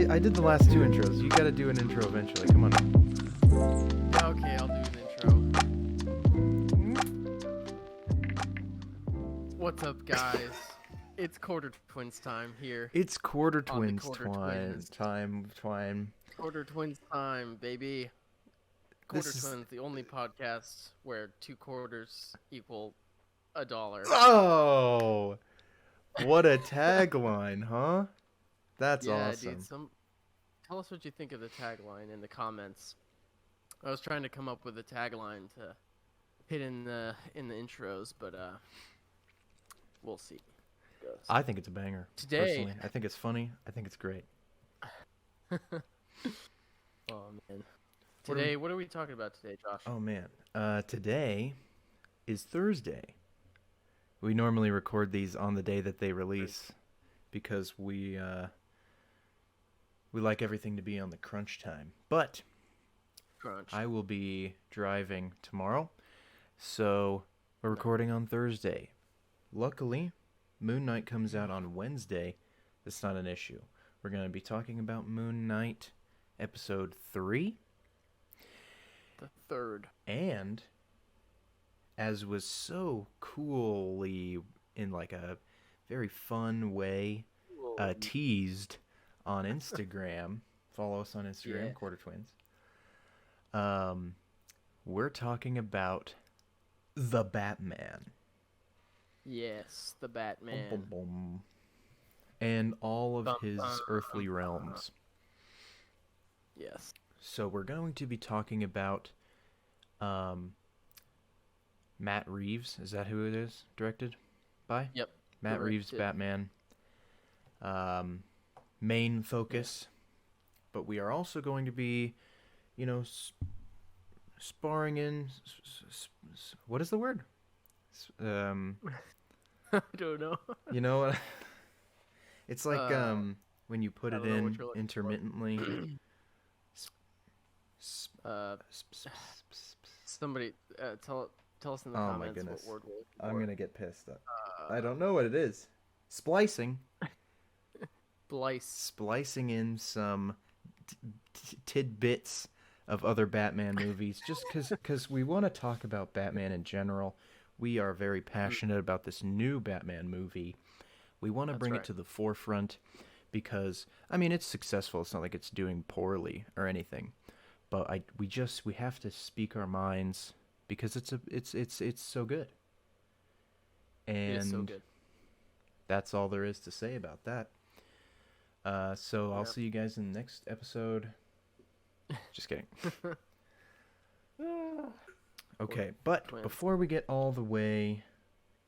I did the last two intros. You gotta do an intro eventually. Come on. Okay, I'll do an intro. What's up, guys? It's Quarter Twins time here. It's Quarter On the Twins Quarter Twins. time. Quarter Twins time, baby. Quarter This is- Twins, the only podcast where 2 quarters equal $1. Oh, what a tagline, huh? That's Yeah, awesome. dude. Tell us what you think of the tagline in the comments. I was trying to come up with a tagline to hit in the intros, but we'll see. Goes. I think it's a banger. Today- Personally. I think it's funny. I think it's great. Oh man. Today, what are we talking about today, Josh? Oh man. Today is Thursday. We normally record these on the day that they release because we like everything to be on the crunch time. But Crunch. I will be driving tomorrow, so we're recording on Thursday. Luckily, Moon Knight comes out on Wednesday. That's not an issue. We're going to be talking about Moon Knight episode 3. The third. And as was so coolly, in like a very fun way, teased on Instagram. Follow us on Instagram, Yeah. Quarter Twins. We're talking about the Batman. Yes, the Batman. Boom. And all of Bum, his bum, earthly bum, realms. Yes. So we're going to be talking about Matt Reeves. Is that who it is? Directed by? Yep. Matt Reeves, Directed. Batman. Main focus. But we are also going to be, sparring in... what is the word? I don't know. You know what? It's like when you put I it don't know what in you're looking for. intermittently. Somebody tell us in the Oh my comments goodness. what word we're looking I'm for. gonna get pissed. I don't know what it is. Splicing. Splice. Splicing in some tidbits of other Batman movies, just because we want to talk about Batman in general. We are very passionate about this new Batman movie. We want to That's bring right. it to the forefront because, I mean, it's successful. It's not like it's doing poorly or anything, but we have to speak our minds because it's so good. And It is so good. that's all there is to say about that. So I'll see you guys in the next episode. Just kidding. Okay, but Twins. before we get all the way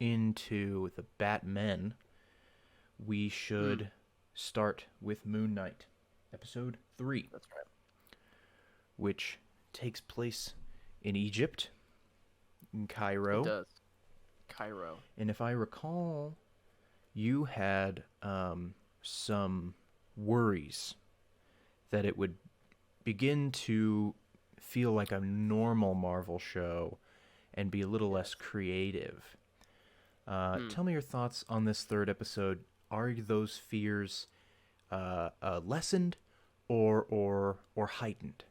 into the Batmen, we should start with Moon Knight, episode 3, That's right. which takes place in Egypt, in Cairo. It does. Cairo. And if I recall, you had some worries that it would begin to feel like a normal Marvel show and be a little less creative. Tell me your thoughts on this third episode. Are those fears lessened or heightened?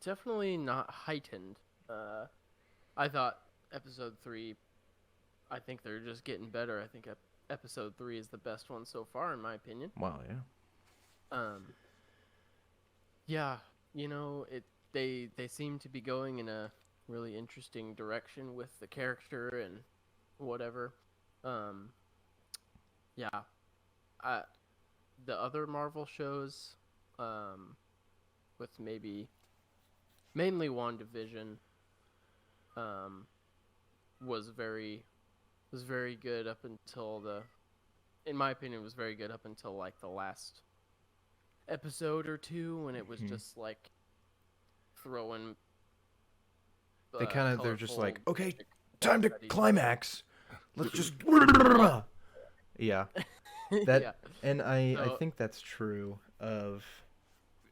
Definitely not heightened. I thought episode 3, I think they're just getting better. I think episode 3 is the best one so far, in my opinion. Wow, yeah. Yeah, they seem to be going in a really interesting direction with the character and whatever. Yeah, the other Marvel shows, with mainly WandaVision, was very good up until in my opinion, was very good up until like the last episode or two when it was just like throwing. They're just like, colorful okay, music time to at each other. climax. Let's just yeah. That Yeah. and I So- think that's true of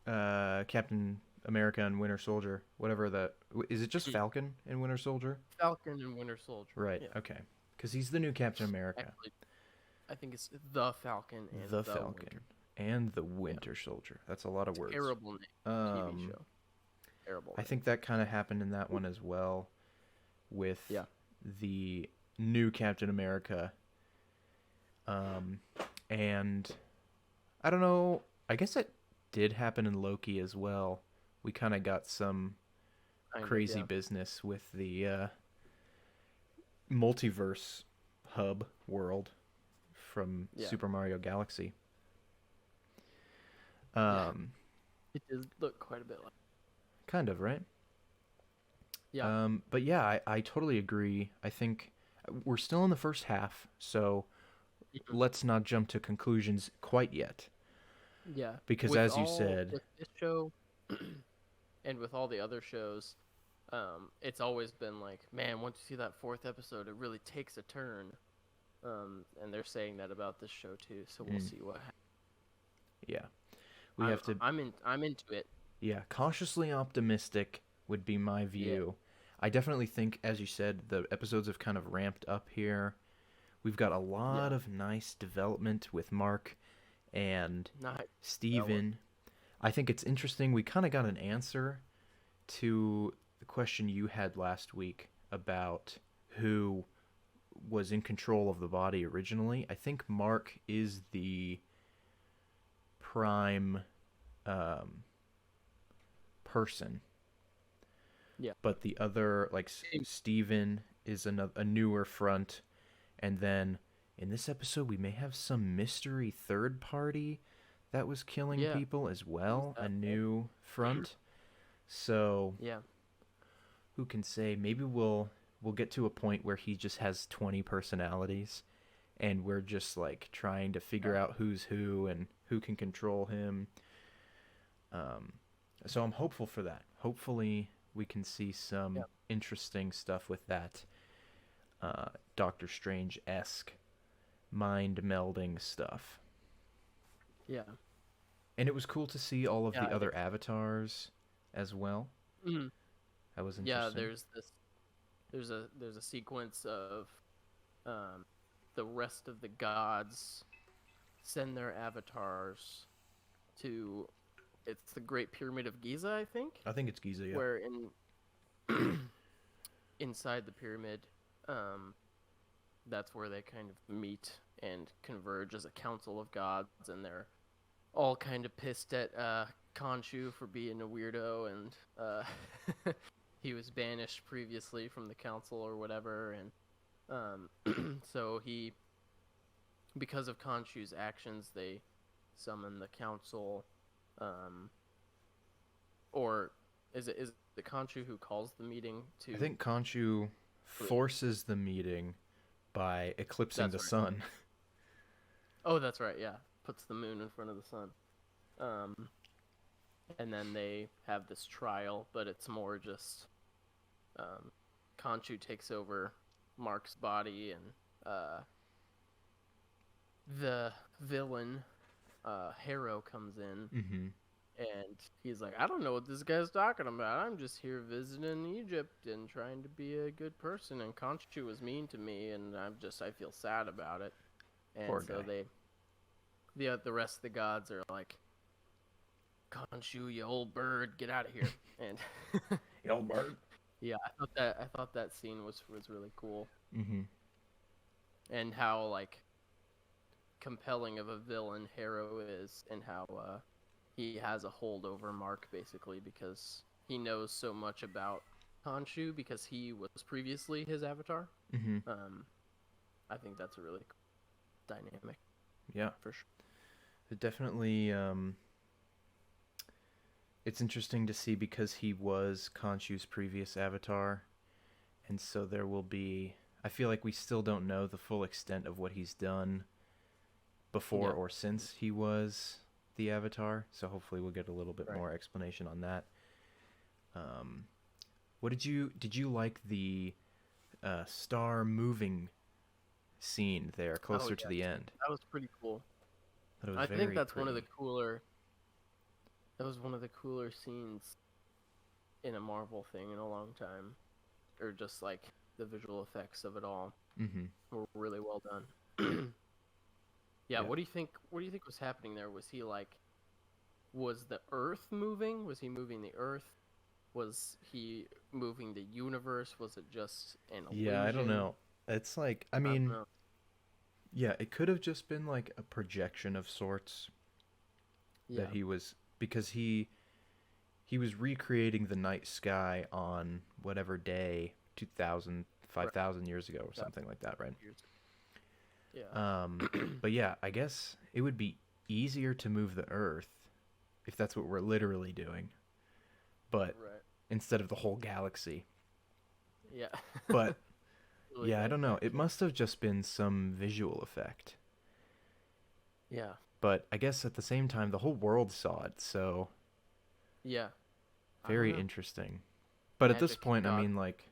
Captain America and Winter Soldier. Whatever is it just Falcon and Winter Soldier? Falcon and Winter Soldier. Right. Yeah. Okay. Because he's the new Captain America. Actually, I think it's the Falcon and The the Falcon Winter. and the Yeah. Winter Soldier. That's a lot of words. Terrible name. TV show. Terrible. I think that kind of happened in that one as well, with the new Captain America. And I don't know. I guess it did happen in Loki as well. We kind of got some crazy business with the multiverse hub world from Super Mario Galaxy. It does look quite a bit like. Kind of, right? Yeah. But yeah, I totally agree. I think we're still in the first half, so let's not jump to conclusions quite yet. Yeah. Because as you said, with this show and with all the other shows, it's always been like, man, once you see that fourth episode, it really takes a turn. And they're saying that about this show too, so we'll see what happens. Yeah. I'm into it. Yeah, cautiously optimistic would be my view. Yeah. I definitely think, as you said, the episodes have kind of ramped up here. We've got a lot of nice development with Mark and Steven. I think it's interesting. We kind of got an answer to the question you had last week about who was in control of the body originally. I think Mark is the prime person. Yeah. But the other, like Steven, is a newer front. And then in this episode, we may have some mystery third party that was killing people as well. A new front. So who can say? Maybe we'll get to a point where he just has 20 personalities, and we're just like trying to figure out who's who and who can control him. So I'm hopeful for that. Hopefully we can see some interesting stuff with that Doctor Strange-esque mind melding stuff. Yeah. And it was cool to see all of the other avatars as well. Mm-hmm. That was interesting. Yeah, there's a sequence of the rest of the gods send their avatars to, it's the Great Pyramid of Giza, I think. I think it's Giza, yeah. Where inside the pyramid, that's where they kind of meet and converge as a council of gods, and they're all kind of pissed at Khonshu for being a weirdo, and he was banished previously from the council or whatever, and so because of Khonshu's actions, they summon the council, or is it Khonshu who calls the meeting to? I think Khonshu forces the meeting by eclipsing the sun. Oh, that's right, yeah. Puts the moon in front of the sun. And then they have this trial, but it's more just Khonshu takes over Mark's body, and the villain, Harrow, comes in, and he's like, I don't know what this guy's talking about. I'm just here visiting Egypt and trying to be a good person, and Khonshu was mean to me, and I feel sad about it. And poor so guy. the rest of the gods are like, Khonshu, you old bird, get out of here. And you old bird. Yeah, I thought that scene was really cool. Mm-hmm. And how like compelling of a villain Harrow is, and how he has a hold over Mark basically because he knows so much about Khonshu because he was previously his avatar. Mm-hmm. I think that's a really cool dynamic. Yeah, for sure. It definitely. It's interesting to see because he was Khonshu's previous avatar, and so there will be. I feel like we still don't know the full extent of what he's done before or since he was the avatar. So hopefully we'll get a little bit more explanation on that. What did you like the star moving scene there closer to the end? That was pretty cool. I think that's one of the cooler. That was one of the cooler scenes in a Marvel thing in a long time, or just like the visual effects of it all were really well done. Yeah, Yeah. what do you think? What do you think was happening there? Was he like, was the Earth moving? Was he moving the Earth? Was he moving the universe? Was it just an Yeah, I don't illusion? know. It's like, I I don't mean, know. yeah, it could have just been like a projection of sorts that Yeah, he was, because he was recreating the night sky on whatever day, 2000, right. 5,000 years ago or That something like that, right? years. Yeah, But yeah, I guess it would be easier to move the Earth if that's what we're literally doing, but right. instead of the whole galaxy. Yeah. But Really yeah, I nice, don't know. It actually. must have just been some visual effect. Yeah, But I guess at the same time, the whole world saw it, so yeah. I don't very know. interesting. But at this Magic point, I God. mean, like,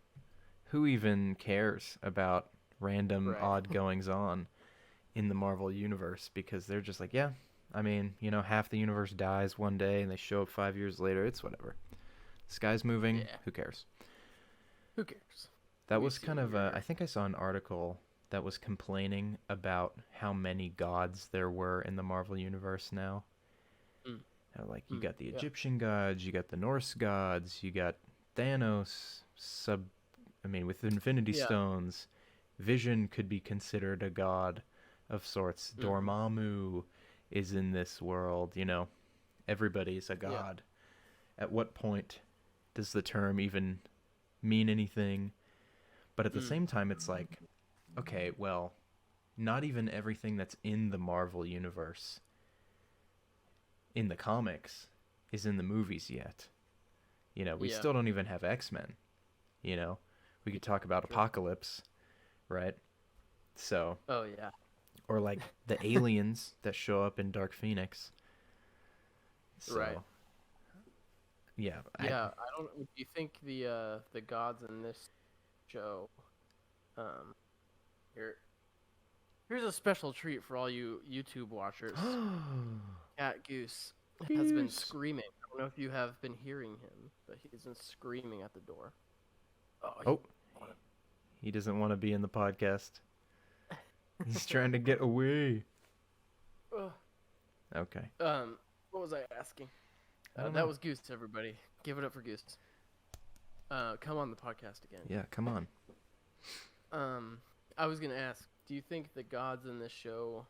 who even cares about random Right. odd goings on in the Marvel universe? Because they're just like, yeah, I mean, half the universe dies one day and they show up 5 years later. It's whatever. The sky's moving. Yeah. Who cares? Who cares? That We was see kind what of, we're I here. think I saw an article that was complaining about how many gods there were in the Marvel universe now. Mm, Like, you got the yeah. Egyptian gods, you got the Norse gods, you got Thanos, with Infinity Yeah. Stones. Vision could be considered a god of sorts. Hmm. Dormammu is in this world, Everybody's a Yeah. god. At what point does the term even mean anything? But at the Mm, same time, it's like, okay, well, not even everything that's in the Marvel universe in the comics is in the movies yet. We yeah. still don't even have X-Men, you know. We Yeah. could talk about True. Apocalypse, right? So, Oh yeah. or like the aliens that show up in Dark Phoenix. Right. So, yeah, Yeah. I don't. Do you think the gods in this show? Um. Here. Here's a special treat for all you YouTube watchers. Cat Goose has been Goose. screaming. I don't know if you have been hearing him, but he's been screaming at the door. Oh, Oh, he doesn't want to be in the podcast. He's trying to get away. Ugh. Okay. What was I asking? I don't That know. was Goose, everybody. Give it up for Goose. Come on the podcast again. Yeah, come on. I was gonna ask, do you think the gods in this show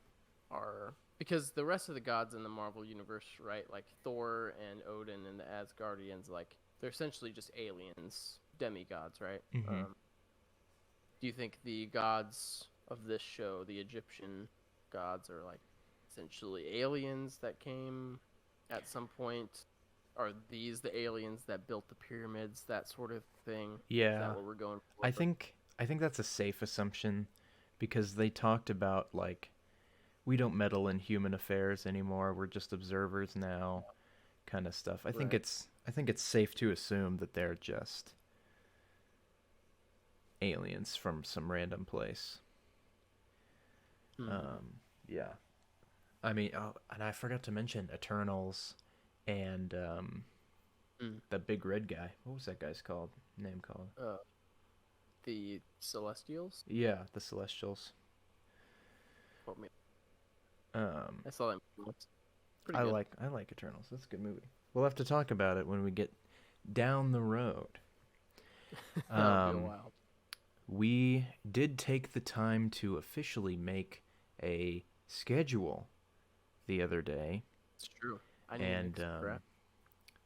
are, because the rest of the gods in the Marvel universe, right? Like Thor and Odin and the Asgardians, like they're essentially just aliens, demigods, right? Mm-hmm. Do you think the gods of this show, the Egyptian gods, are like essentially aliens that came at some point? Are these the aliens that built the pyramids, that sort of thing? Is Yeah, that what we're going I for? think I think that's a safe assumption because they talked about like we don't meddle in human affairs anymore. We're just observers now, kind of stuff. Right. I think it's safe to assume that they're just aliens from some random place. Hmm. Yeah. I mean, oh, and I forgot to mention Eternals and Mm. the big red guy. What was that guy's name called? Uh, the Celestials. Yeah, the Celestials. What me? Um, I saw that movie once. Pretty good. I like Eternals. That's a good movie. We'll have to talk about it when we get down the road. That'll be a Um, while. we did take the time to officially make a schedule the other day, It's true. I need to make and some crap.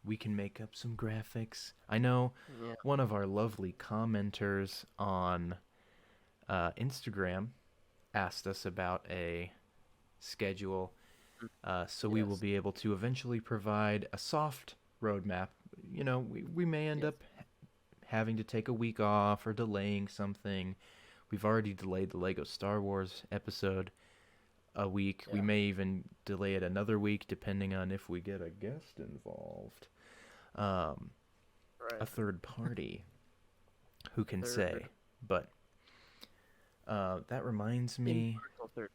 we can make up some graphics. I know Yeah. one of our lovely commenters on Instagram asked us about a schedule, so we will Yes. be able to eventually provide a soft roadmap. We may end Yes. up having to take a week off or delaying something. We've already delayed the Lego Star Wars episode a week. We Yeah. may even delay it another week depending on if we get a guest involved. Um, a Right. third party. Who can Third. say? But that reminds me, Impartial third.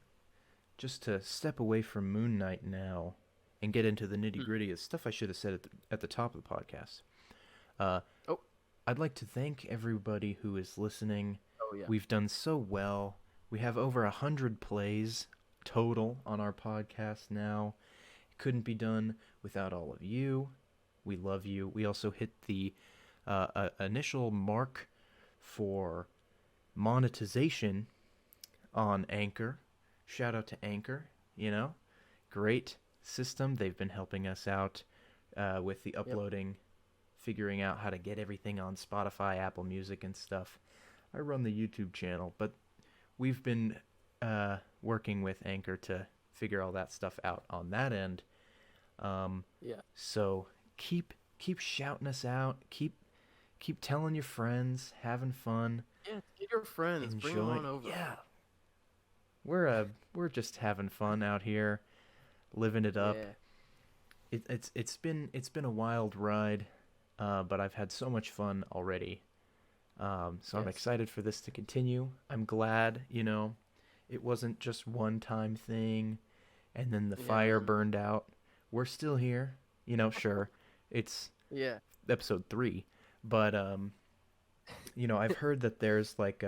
just to step away from Moon Knight now and get into the nitty Mm. gritty of stuff I should have said at the top of the podcast. Uh, Oh. I'd like to thank everybody who is listening. Oh yeah. We've done so well. We have over 100 plays total on our podcast now. It couldn't be done without all of you. We love you. We also hit the initial mark for monetization on Anchor. Shout out to Anchor, great system. They've been helping us out with the uploading, figuring out how to get everything on Spotify, Apple Music, and stuff. I run the YouTube channel, but we've been working with Anchor to figure all that stuff out on that end. So keep shouting us out. Keep telling your friends, having fun. Yeah, get your friends, bring them on over. Yeah, we're just having fun out here, living it up. Yeah. It's been a wild ride, but I've had so much fun already. So I'm excited for this to continue. I'm glad, it wasn't just one time thing, and then the fire burned out. We're still here, sure. It's episode 3, but I've heard that there's like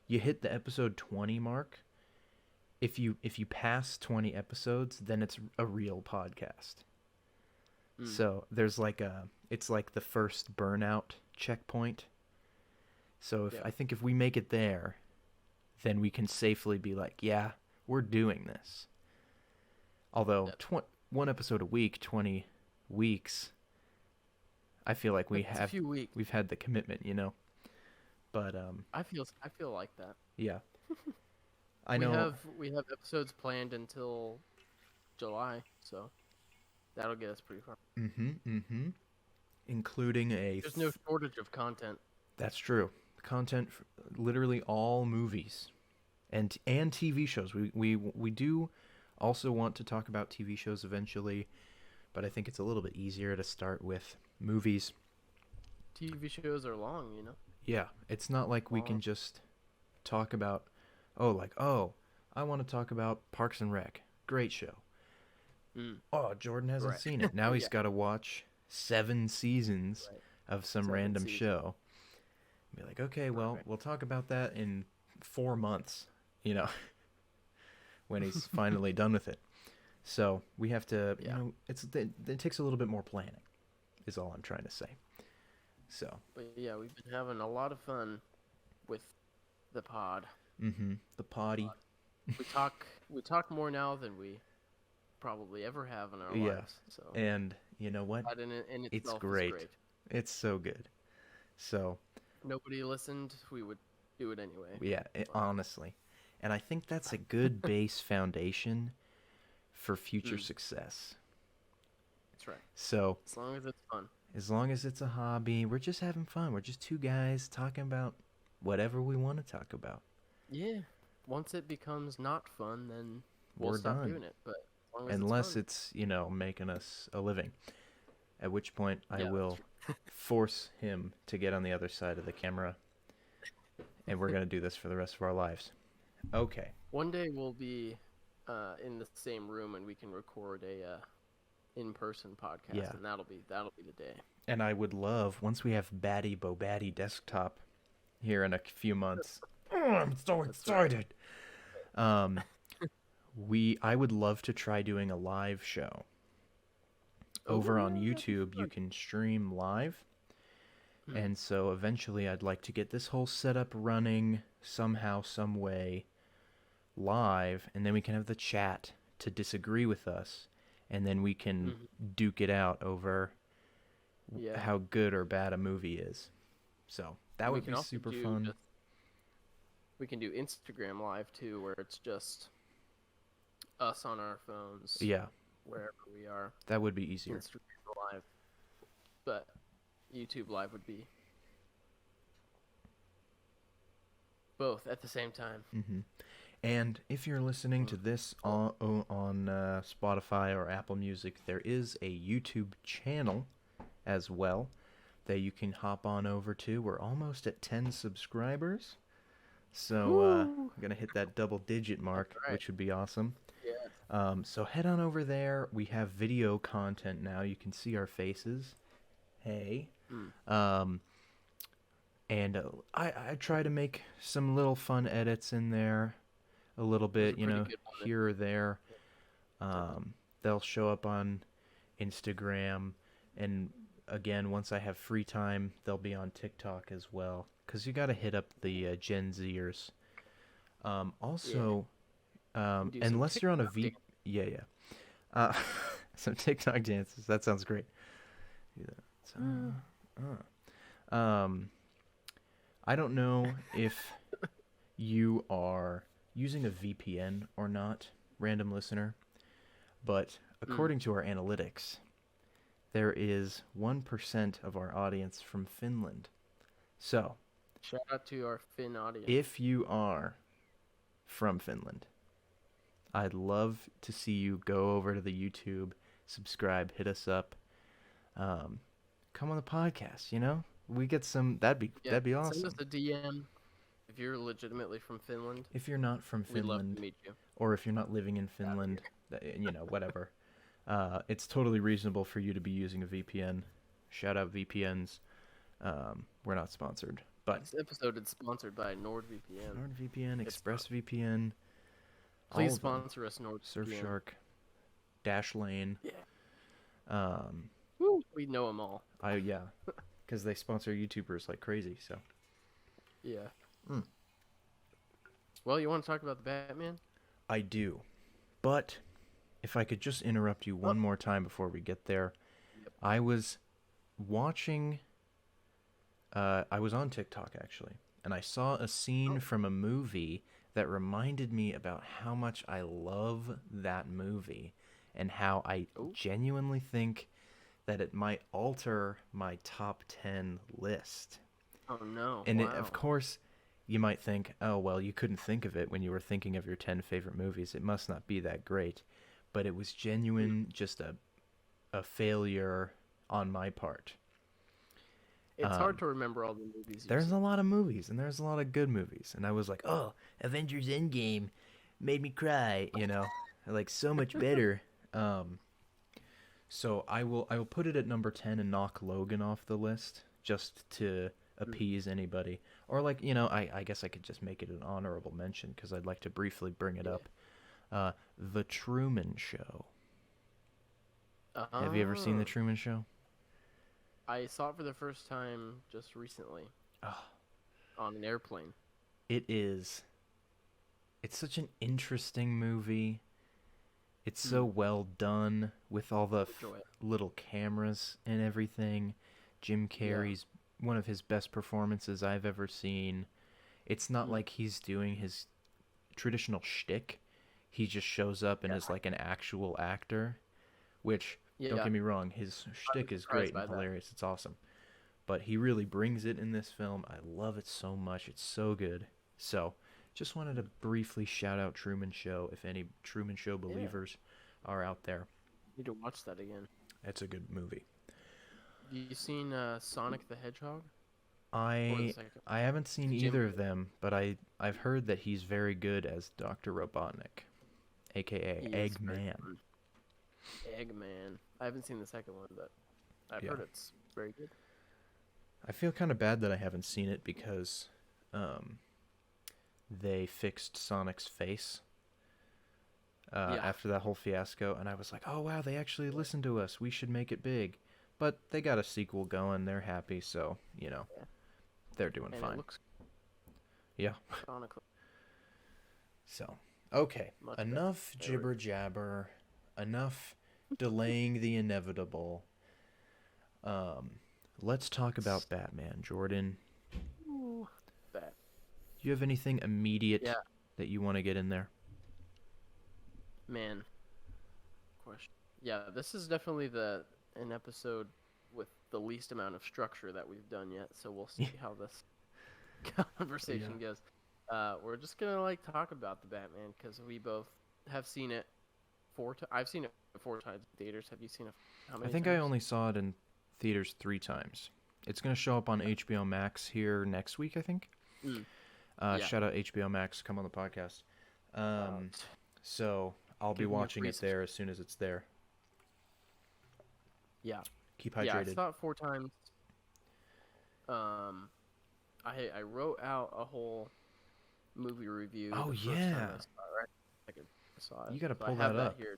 you hit the episode 20 mark. If you pass 20 episodes, then it's a real podcast. So there's it's like the first burnout checkpoint. So I think if we make it there, then we can safely be like, yeah, we're doing this. Although one episode a week, 20 weeks, I feel like we've had the commitment, But I feel like that. Yeah. I know we have episodes planned until July, so that'll get us pretty far. Including there's no shortage of content. That's true. Content for literally all movies and TV shows. We do also want to talk about TV shows eventually, but I think it's a little bit easier to start with movies. TV shows are long, Yeah, it's not like we can just talk about I want to talk about Parks and Rec. Great show. Oh, Jordan hasn't seen it. Now he's got to watch 7 seasons of some random show. Be like, okay, well, we'll talk about that in 4 months, when he's finally done with it. So we have to, it takes a little bit more planning, is all I'm trying to say. So. But yeah, we've been having a lot of fun with the pod. The poddy. We talk more now than we probably ever have in our lives. So. And you know what? That in it's itself great. Is great. It's so good. So. Nobody listened. We would do it anyway. Yeah, honestly. And I think that's a good base foundation for future success. That's right. So. As long as it's fun. As long as it's a hobby, we're just having fun. We're just 2 guys talking about whatever we want to talk about. Yeah. Once it becomes not fun, then we're stop done. Doing it. But as long as unless it's making us a living. At which point I will force him to get on the other side of the camera, and we're going to do this for the rest of our lives. Okay. One day we'll be in the same room and we can record a in-person podcast, and that'll be the day. And I would love, once we have Batty Bo Batty desktop here in a few months. I'm so excited. I would love to try doing a live show. Over on YouTube, you can stream live. And so eventually I'd like to get this whole setup running somehow, some way, live, and then we can have the chat to disagree with us, and then we can duke it out over how good or bad a movie is. So that would be super fun. We can do Instagram Live too, where it's just us on our phones. Yeah. Wherever we are. That would be easier. Instagram Live. But YouTube Live would be both at the same time. And if you're listening to this on Spotify or Apple Music, there is a YouTube channel as well that you can hop on over to. We're almost at 10 subscribers. So I'm going to hit that double-digit mark, which would be awesome. Yeah. So head on over there. We have video content now. You can see our faces. Hey. And I try to make some little fun edits in there. a little It was a bit, pretty good one. here or there. Definitely. They'll show up on Instagram, and again, once I have free time, they'll be on TikTok as well. Cause you gotta hit up the Gen Zers. Yeah. Also, Do some unless you're on a TikTok V, yeah, yeah, some TikTok dances. That sounds great. Do that. dance. Um, I don't know if you are using a VPN or not, random listener, but Mm. according to our analytics, there is 1% of our audience from Finland. So, Shout out to our Finn audience. if you are from Finland, I'd love to see you go over to the YouTube, subscribe, hit us up. Come on the podcast, We get some Yeah, that'd be send us awesome. a DM if you're legitimately from Finland. If you're not from We'd love to Finland, meet you or if you're not living in out Finland, here. whatever. It's totally reasonable for you to be using a VPN. Shout out VPNs. We're not sponsored, but This episode is sponsored by NordVPN. NordVPN, It's not. ExpressVPN, all Please of them. sponsor us, NordVPN. Surfshark, Dashlane. Yeah. Um, Woo. We know them all. yeah, because they sponsor YouTubers like crazy. So Yeah. Mm. Well, you want to talk about the Batman? I do, but if I could just interrupt you one more time before we get there, Yep. I was watching. I was on TikTok actually, and I saw a scene from a movie that reminded me about how much I love that movie and how I Oh. genuinely think that it might alter my top 10 list. Oh no! And Wow. of course, you might think, oh, well, you couldn't think of it when you were thinking of your 10 favorite movies. It must not be that great. But it was genuine, just a failure on my part. It's Um, hard to remember all the movies you've There's seen. a lot of movies, and there's a lot of good movies. And I was like, oh, Avengers Endgame made me cry, like so much better. So I will put it at number 10 and knock Logan off the list just to Mm. appease anybody. Or like, I guess I could just make it an honorable mention because I'd like to briefly bring it Yeah. up. The Truman Show. Have you ever seen The Ah. Truman Show? I saw it for the first time just recently Oh, on an airplane. it is. It's such an interesting movie. It's so well done with all the Enjoy it. little cameras and everything. Jim Yeah. Carrey's one of his best performances I've ever seen. It's not Mm. like he's doing his traditional shtick. He just shows up and is like an actual actor, which, don't Yeah. get me wrong, his shtick is surprised great by and that. hilarious. It's awesome. But he really brings it in this film. I love it so much. It's so good. So, just wanted to briefly shout out Truman Show if any Truman Show Yeah. believers are out there. Need to watch that again. It's a good movie. Have you seen Sonic the Hedgehog? Or the I second? I haven't seen Jim- either of them, but I've heard that he's very good as Dr. Robotnik, aka He is very Eggman. fun. Eggman. I haven't seen the second one, but I've Yeah. heard it's very good. I feel kind of bad that I haven't seen it because they fixed Sonic's face Yeah. after that whole fiasco, and I was like, oh wow, they actually listened to us. We should make it big. But they got a sequel going. They're happy, so Yeah. they're doing And fine. it looks Yeah. sonically So, okay, much better. enough There we jibber jabber, enough delaying the inevitable. Let's talk about Batman, Jordan. Ooh, that. Do you have anything immediate Yeah. that you want to get in there? Man. Question. Yeah, this is definitely an episode with the least amount of structure that we've done yet, so we'll see how this conversation goes. We're just gonna talk about the Batman because we both have seen it I've seen it 4 times in theaters. Have you seen it? How many I think times? I only saw it in theaters 3 times. It's going to show up on HBO Max here next week, I think. Mm. Yeah. Shout out HBO Max, come on the podcast. So I'll be Give me a watching free it there as soon as it's there. Yeah. Keep Yeah, I hydrated. saw it 4 times. I wrote out a whole movie review. Oh, the first time yeah. I saw it, right? I saw it. You got to So I pull have that that up. here,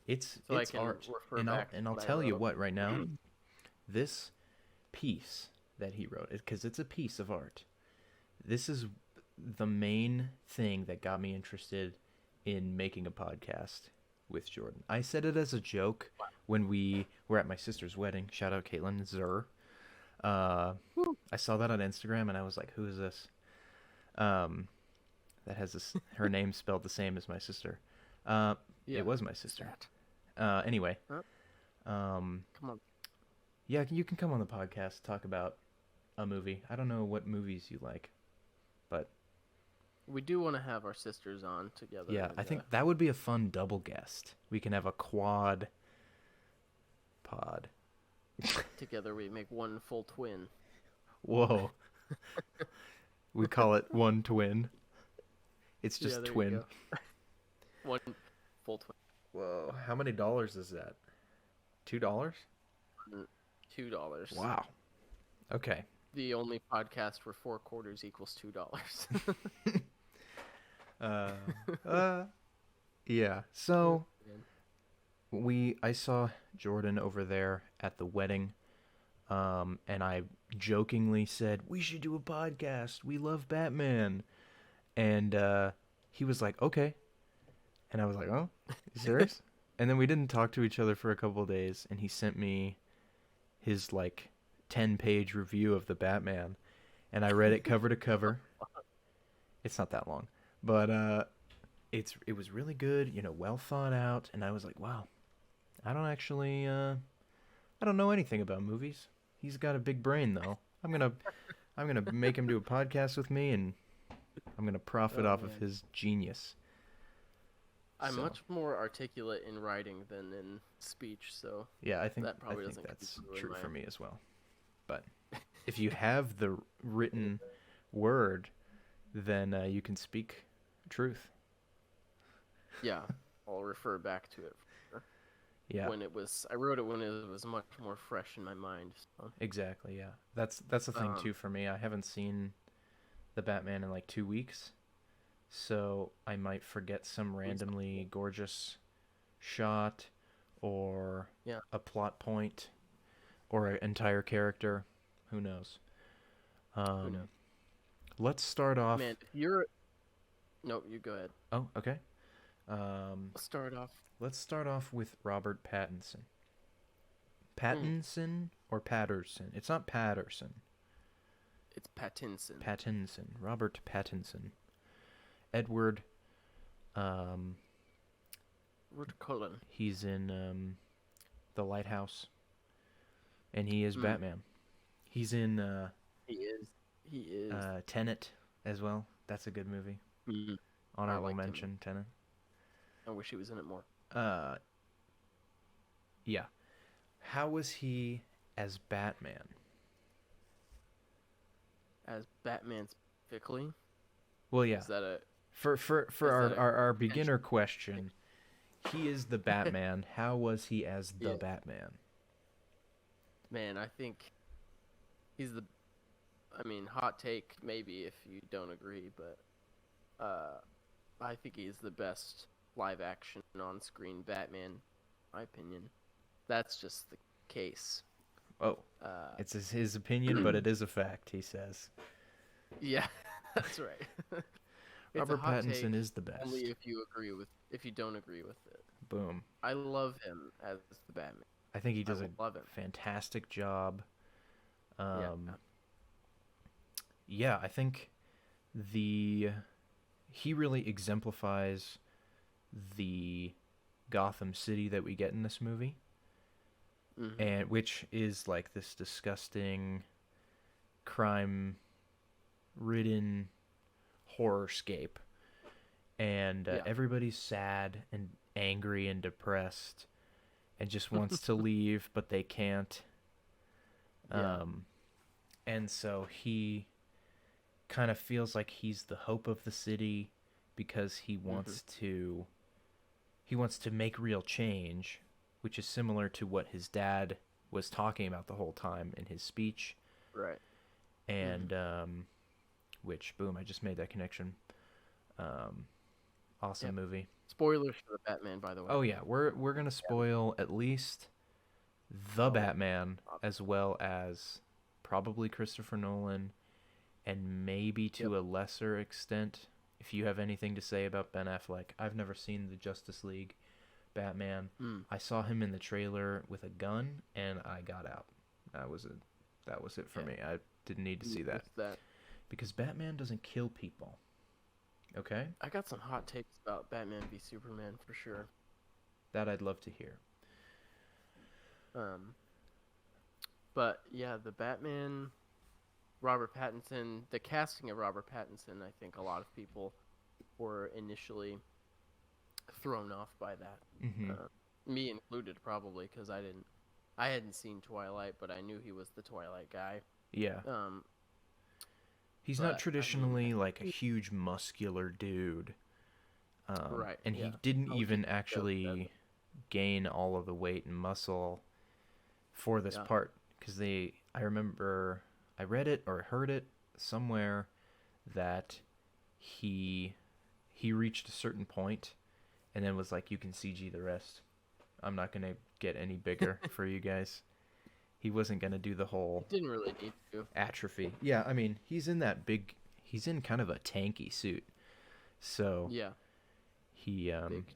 It's so I it's can art, refer and back to I'll what I tell you wrote. what right now. This piece that he wrote, because it's a piece of art. This is the main thing that got me interested in making a podcast with Jordan. I said it as a joke when we were at my sister's wedding. Shout out Caitlin Zur. I saw that on Instagram and I was like, "Who is this?" That has this her name spelled the same as my sister. It was my sister. Anyway, Huh? Come on. yeah, you can come on the podcast talk about a movie. I don't know what movies you like, but We do want to have our sisters on together. yeah, and, I think that would be a fun double guest. We can have a quad pod. together we make one full twin. Whoa. We call it one twin. It's just there you twin. go. One full twin. Whoa, how many dollars is that? $2? $2. Wow. Okay. The only podcast where 4 quarters equals $2. Yeah. So I saw Jordan over there at the wedding, and I jokingly said we should do a podcast. We love Batman, and he was like, "Okay," and I was like, "Oh, you serious?" And then we didn't talk to each other for a couple of days, and he sent me his 10-page review of the Batman, and I read it cover to cover. It's not that long, but it was really good, well thought out, and I was like, wow, I don't know anything about movies. He's got a big brain though. I'm gonna make him do a podcast with me, and I'm gonna profit off of his genius. I'm much more articulate in writing than in speech, so yeah, I think that's true for me as well. But if you have the written word, then you can speak truth. Yeah, I'll refer back to it. Yeah. I wrote it when it was much more fresh in my mind. So. Exactly. Yeah. That's the thing too for me. I haven't seen the Batman in 2 weeks, so I might forget some randomly gorgeous shot, or a plot point, or an entire character. Who knows? Who knows? Let's start off. Man, if you're... No, you go ahead. Oh, okay. Let's start off with Robert Pattinson. Pattinson or Patterson? It's not Patterson. It's Pattinson. Pattinson. Robert Pattinson. Edward. Edward Cullen. He's in The Lighthouse, and he is Batman. He's in. He is. Tenet as well. That's a good movie. Mm-hmm. Honorable mention, Tenet. I wish he was in it more. Yeah. How was he as Batman? As Batman specifically? Well, yeah. Is that a... For our beginner question, he is the Batman. How was he as the Batman? Man, I think he's the... I mean, hot take maybe if you don't agree, but I think he's the best live-action on-screen Batman, in my opinion. That's just the case. Oh, it's his opinion, but it is a fact, he says. Yeah, that's right. Robert Pattinson is the best. Only if you don't agree with it. Boom. I love him as the Batman. I think he does a fantastic job. Yeah, I think he really exemplifies the Gotham City that we get in this movie, and which is this disgusting, crime-ridden horrorscape, and everybody's sad and angry and depressed, and just wants to leave, but they can't. And so he kind of feels like he's the hope of the city, because he wants to make real change, which is similar to what his dad was talking about the whole time in his speech. Right. And which, boom, I just made that connection. Awesome Yep. movie. Spoilers for the Batman, by the way. Oh yeah, we're gonna spoil at least the Oh, Batman, as well as probably Christopher Nolan, and maybe yep. to a lesser extent, if you have anything to say about Ben Affleck. I've never seen the Justice League Batman. Mm. I saw him in the trailer with a gun, and I got out. That was it. That was it for Yeah. me. I didn't need to see that That. because Batman doesn't kill people. Okay, I got some hot takes about Batman v Superman for sure. that I'd love to hear. But yeah, the Batman, Robert Pattinson, the casting of Robert Pattinson, I think a lot of people were initially thrown off by that. Mm-hmm. Me included, probably, because I hadn't seen Twilight, but I knew he was the Twilight guy. Yeah. He's but, not traditionally I mean, like a huge muscular dude. right. And Yeah. he didn't Oh, even he actually gain all of the weight and muscle for this Yeah. part because I remember I read it or heard it somewhere that he reached a certain point and then was like, you can CG the rest. I'm not gonna get any bigger for you guys. He wasn't gonna do the whole Didn't really need to. atrophy. Yeah, I mean, he's in kind of a tanky suit. So Yeah. he Big.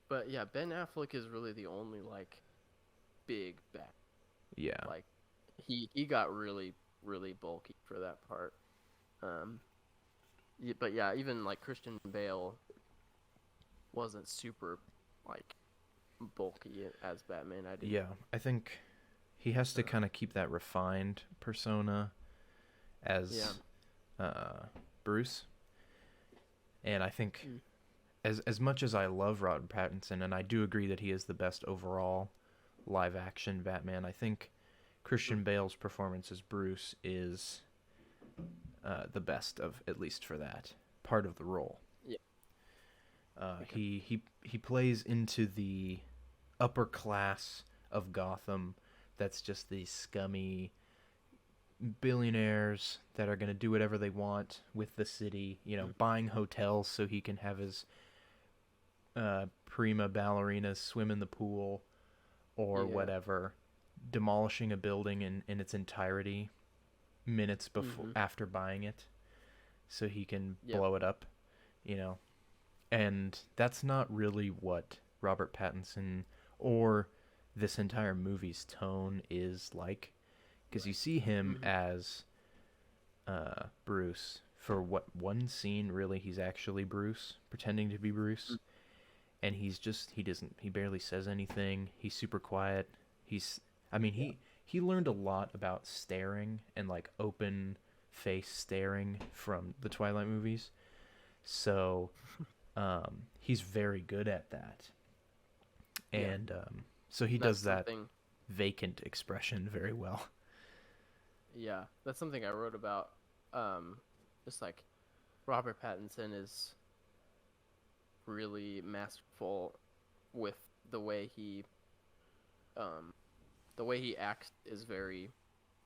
But yeah, Ben Affleck is really the only like big bat. yeah. Like he got really bulky for that part. But yeah, even like Christian Bale wasn't super like bulky as Batman. Yeah, I think he has to kind of keep that refined persona as Bruce. And I think as much as I love Robert Pattinson, and I do agree that he is the best overall live action Batman, I think Christian Bale's performance as Bruce is the best of, at least for that part of the role. Yeah. He plays into the upper class of Gotham. That's just these scummy billionaires that are going to do whatever they want with the city, buying hotels so he can have his prima ballerinas swim in the pool or whatever, demolishing a building in its entirety minutes before after buying it so he can blow it up, and that's not really what Robert Pattinson or this entire movie's tone is like, because you see him as Bruce for one scene, really he's actually Bruce pretending to be Bruce, and he barely says anything. He's super quiet. He learned a lot about staring and like open face staring from the Twilight movies, so he's very good at that, and so he does that vacant expression very well. Yeah, that's something I wrote about. Just like Robert Pattinson is really masterful with the way he acts is very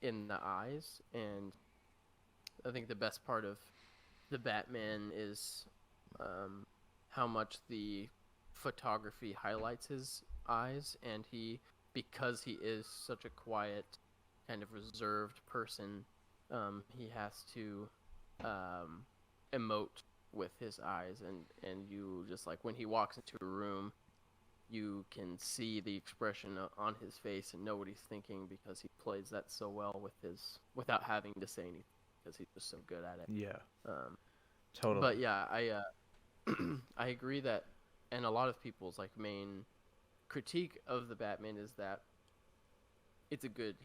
in the eyes, and I think the best part of the Batman is how much the photography highlights his eyes, and because he is such a quiet, kind of reserved person, he has to emote with his eyes, and you just like when he walks into a room, you can see the expression on his face and know what he's thinking because he plays that so well without having to say anything because he's just so good at it. Yeah. Totally. But yeah, I agree that, and a lot of people's like main critique of the Batman is that he's a good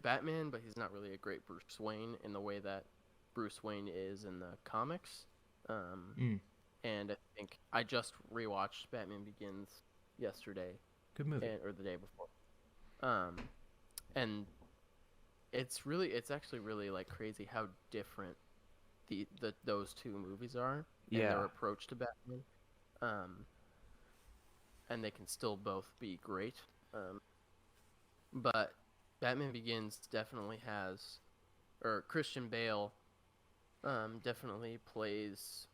Batman, but he's not really a great Bruce Wayne in the way that Bruce Wayne is in the comics. And I think I just rewatched Batman Begins yesterday. Good movie. Or the day before. And it's actually really like crazy how different those two movies are in their approach to Batman. And they can still both be great. But Batman Begins definitely has, or Christian Bale definitely plays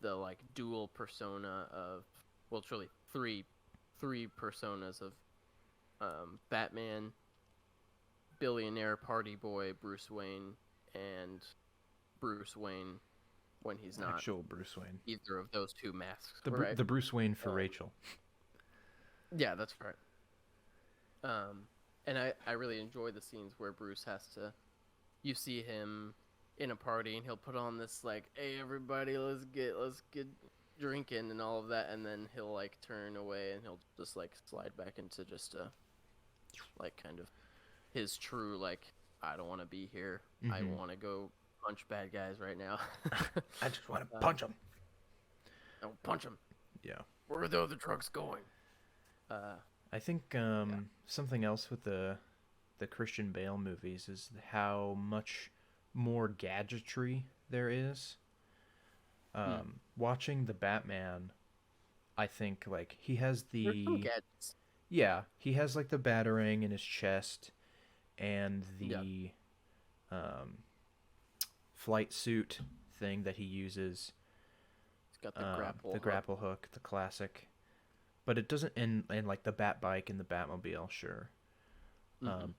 the like dual persona of, well, it's really three personas of Batman, billionaire party boy Bruce Wayne, and Bruce Wayne when he's not Actual Bruce Wayne. either of those two masks, The right? the Bruce Wayne for Rachel. Yeah, that's right. And I really enjoy the scenes where Bruce has to, you see him in a party and he'll put on this like, hey everybody, let's get drinking and all of that, and then he'll like turn away and he'll just like slide back into just a like kind of his true like, I don't want to be here. I want to go punch bad guys right now. I just want to punch him. Don't punch him. Yeah. Where are the other trucks going? I think something else with the Christian Bale movies is how much more gadgetry there is. Watching the Batman, I think like he has There's some gadgets. yeah, he has like the batarang in his chest and the flight suit thing that he uses. It's got the grapple hook, the classic. But it doesn't, and like the Bat bike and the Batmobile, sure.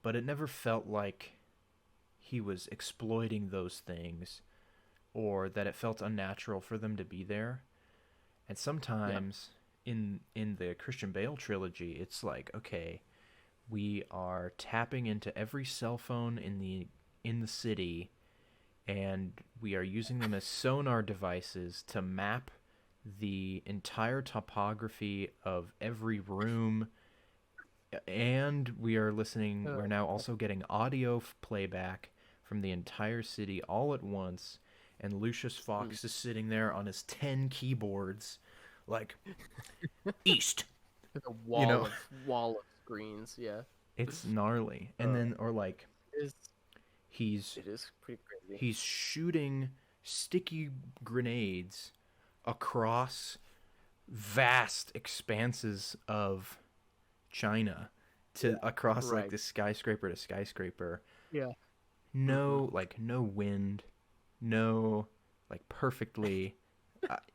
But it never felt like he was exploiting those things, or that it felt unnatural for them to be there. And sometimes in the Christian Bale trilogy, it's like, okay, we are tapping into every cell phone in the city, and we are using them as sonar devices to map the entire topography of every room, and we're now also getting audio playback from the entire city all at once, and Lucius Fox is sitting there on his 10 keyboards like east, like a wall of screens. Yeah, it's gnarly. And then or like it is he's pretty crazy. He's shooting sticky grenades across vast expanses of China across like this skyscraper to skyscraper. Yeah. No, like no wind, no, like perfectly,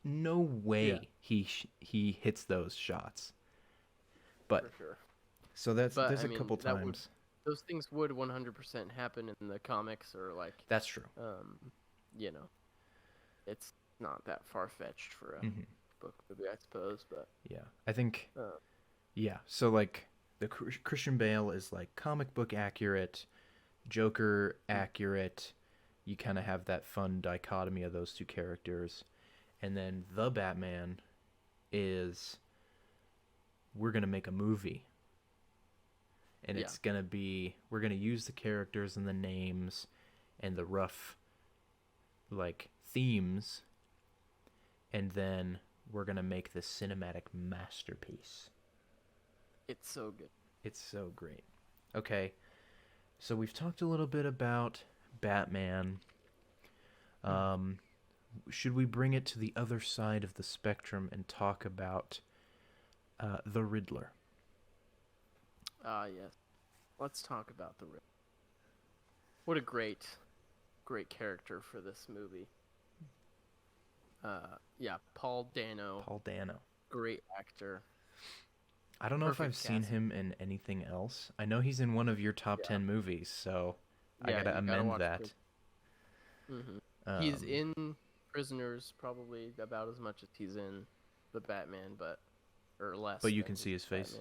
no way he hits those shots. But for sure. So there's a couple times. Those things would 100% happen in the comics, or like. That's true. It's not that far fetched for a book movie, I suppose. But yeah, I think. Yeah, so like the Christian Bale is like comic book accurate, Joker accurate. You kind of have that fun dichotomy of those two characters, and then the Batman is, we're gonna make a movie. And it's gonna be, we're gonna use the characters and the names and the rough like themes, and then we're gonna make this cinematic masterpiece. It's so good. It's so great. Okay, so we've talked a little bit about Batman. Should we bring it to the other side of the spectrum and talk about the Riddler? Yes. Let's talk about the Riddler. What a great character for this movie. Paul Dano. Paul Dano. Great actor. I don't know if I've seen him in anything else. I know he's in one of your top 10 movies, so I gotta amend that. He's in Prisoners probably about as much as he's in the Batman, or less. But you can see his face.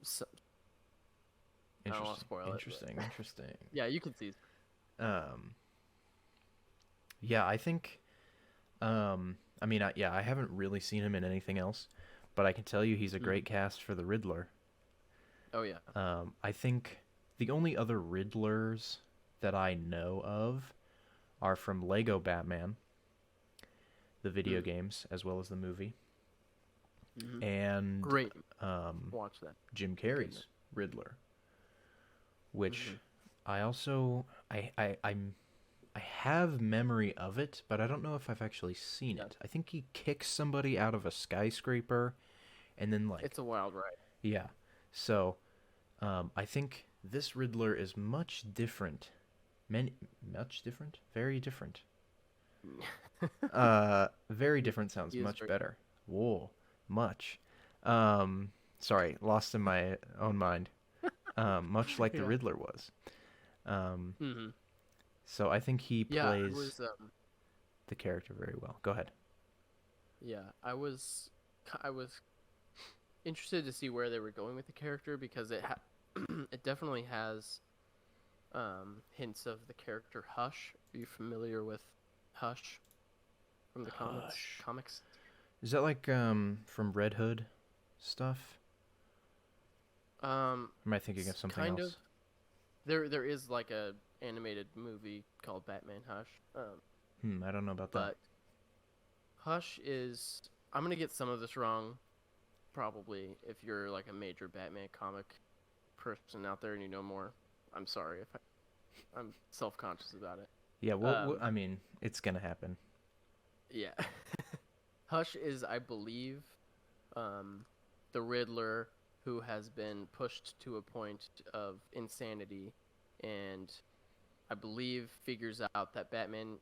So, I don't want to spoil interesting. Yeah, you can see. Yeah, I think. I haven't really seen him in anything else, but I can tell you he's a great cast for the Riddler. Oh yeah. I think the only other Riddlers that I know of are from Lego Batman, the video games, as well as the movie. And great. Watch that. Jim Carrey's Riddler, which I also I have memory of it, but I don't know if I've actually seen it. I think he kicks somebody out of a skyscraper, and then like it's a wild ride. Yeah, so I think this Riddler is much different Many, much different, very different. Very different sounds He is much very. better. Whoa, much. Sorry, lost in my own mind. Much like the Yeah. Riddler was. Um, Hmm. so I think he Yeah, I plays was. the character very well. Go ahead. Yeah, I was interested to see where they were going with the character because it definitely has hints of the character Hush. Are you familiar with Hush from the comics? Hush. Comics. Is that like from Red Hood stuff? Or am I thinking of something Kind of. else? There is like a animated movie called Batman Hush. I don't know about that. But Hush is. I'm gonna get some of this wrong, probably. If you're like a major Batman comic person out there and you know more, I'm sorry if I'm self-conscious about it. Yeah, Um, I mean, it's gonna happen. yeah. Hush is, I believe, um, the Riddler who has been pushed to a point of insanity, and I believe figures out that Batman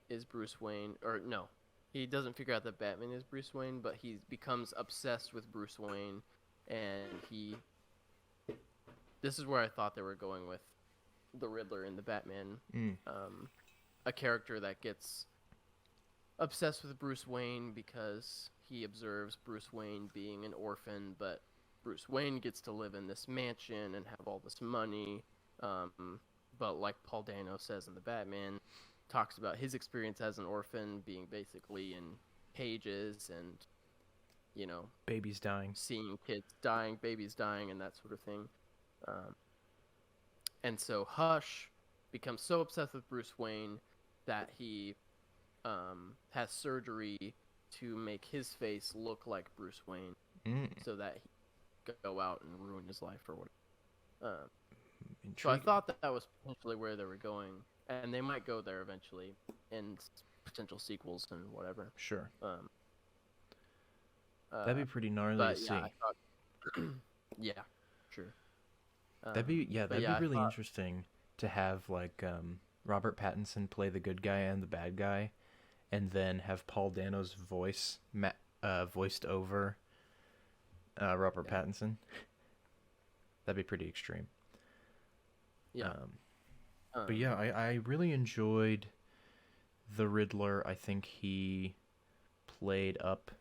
is Bruce Wayne, or no, he doesn't figure out that Batman is Bruce Wayne, but he becomes obsessed with Bruce Wayne, and he. This is where I thought they were going with the Riddler in the Batman, Mm. a character that gets obsessed with Bruce Wayne because he observes Bruce Wayne being an orphan, but Bruce Wayne gets to live in this mansion and have all this money. But like Paul Dano says in the Batman, talks about his experience as an orphan being basically in cages and, you know, Baby's dying. seeing kids dying, babies dying, and that sort of thing. Um, and so Hush becomes so obsessed with Bruce Wayne that he has surgery to make his face look like Bruce Wayne, Mm. so that he could go out and ruin his life or whatever. So I Intriguing. thought that was potentially where they were going, and they might go there eventually in potential sequels and whatever. Sure. Um, That'd be pretty gnarly to but see. yeah, I thought, yeah, sure. That'd But be yeah, I really thought, interesting to have like Robert Pattinson play the good guy and the bad guy, and then have Paul Dano's voice voiced over Robert yeah, Pattinson. That'd be pretty extreme. yeah. But yeah, I really enjoyed the Riddler. I think he played up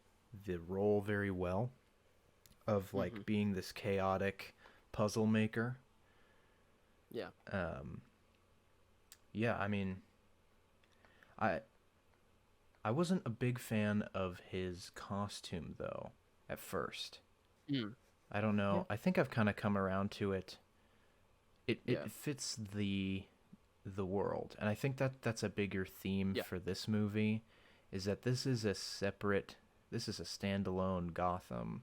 the role very well of like Mhm. being this chaotic puzzle maker. Yeah. Yeah, I mean, I I wasn't a big fan of his costume though at first. Mm. I don't Yeah. know. I think I've kind of come around to it. Yeah. It fits the world, and I think that that's a bigger theme Yeah. for this movie, is that this is a standalone Gotham.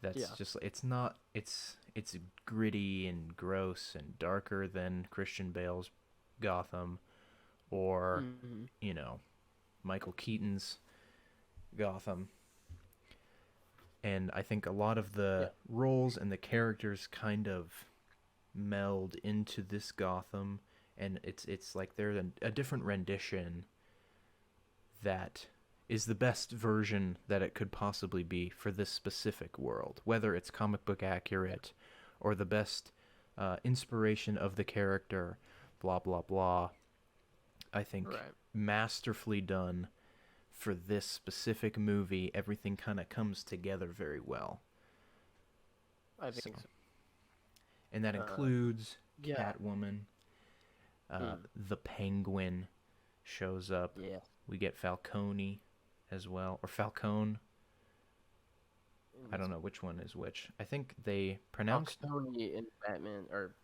That's Yeah. just it's not it's gritty and gross and darker than Christian Bale's Gotham, or Mm-hmm. you know, Michael Keaton's Gotham. And I think a lot of Yeah. the roles and the characters kind of meld into this Gotham, and it's like they're a different rendition that is the best version that it could possibly be for this specific world, whether it's comic book accurate or the best inspiration of the character, blah blah blah. I think Right. masterfully done for this specific movie. Everything kind of comes together very well. I So, think so. and that Uh, includes yeah. Catwoman. Mm. The Penguin shows up. Yeah. We get Falcone as well, or Falcone. In I don't this know which one is which. I think they pronounced. Falcone in Batman, or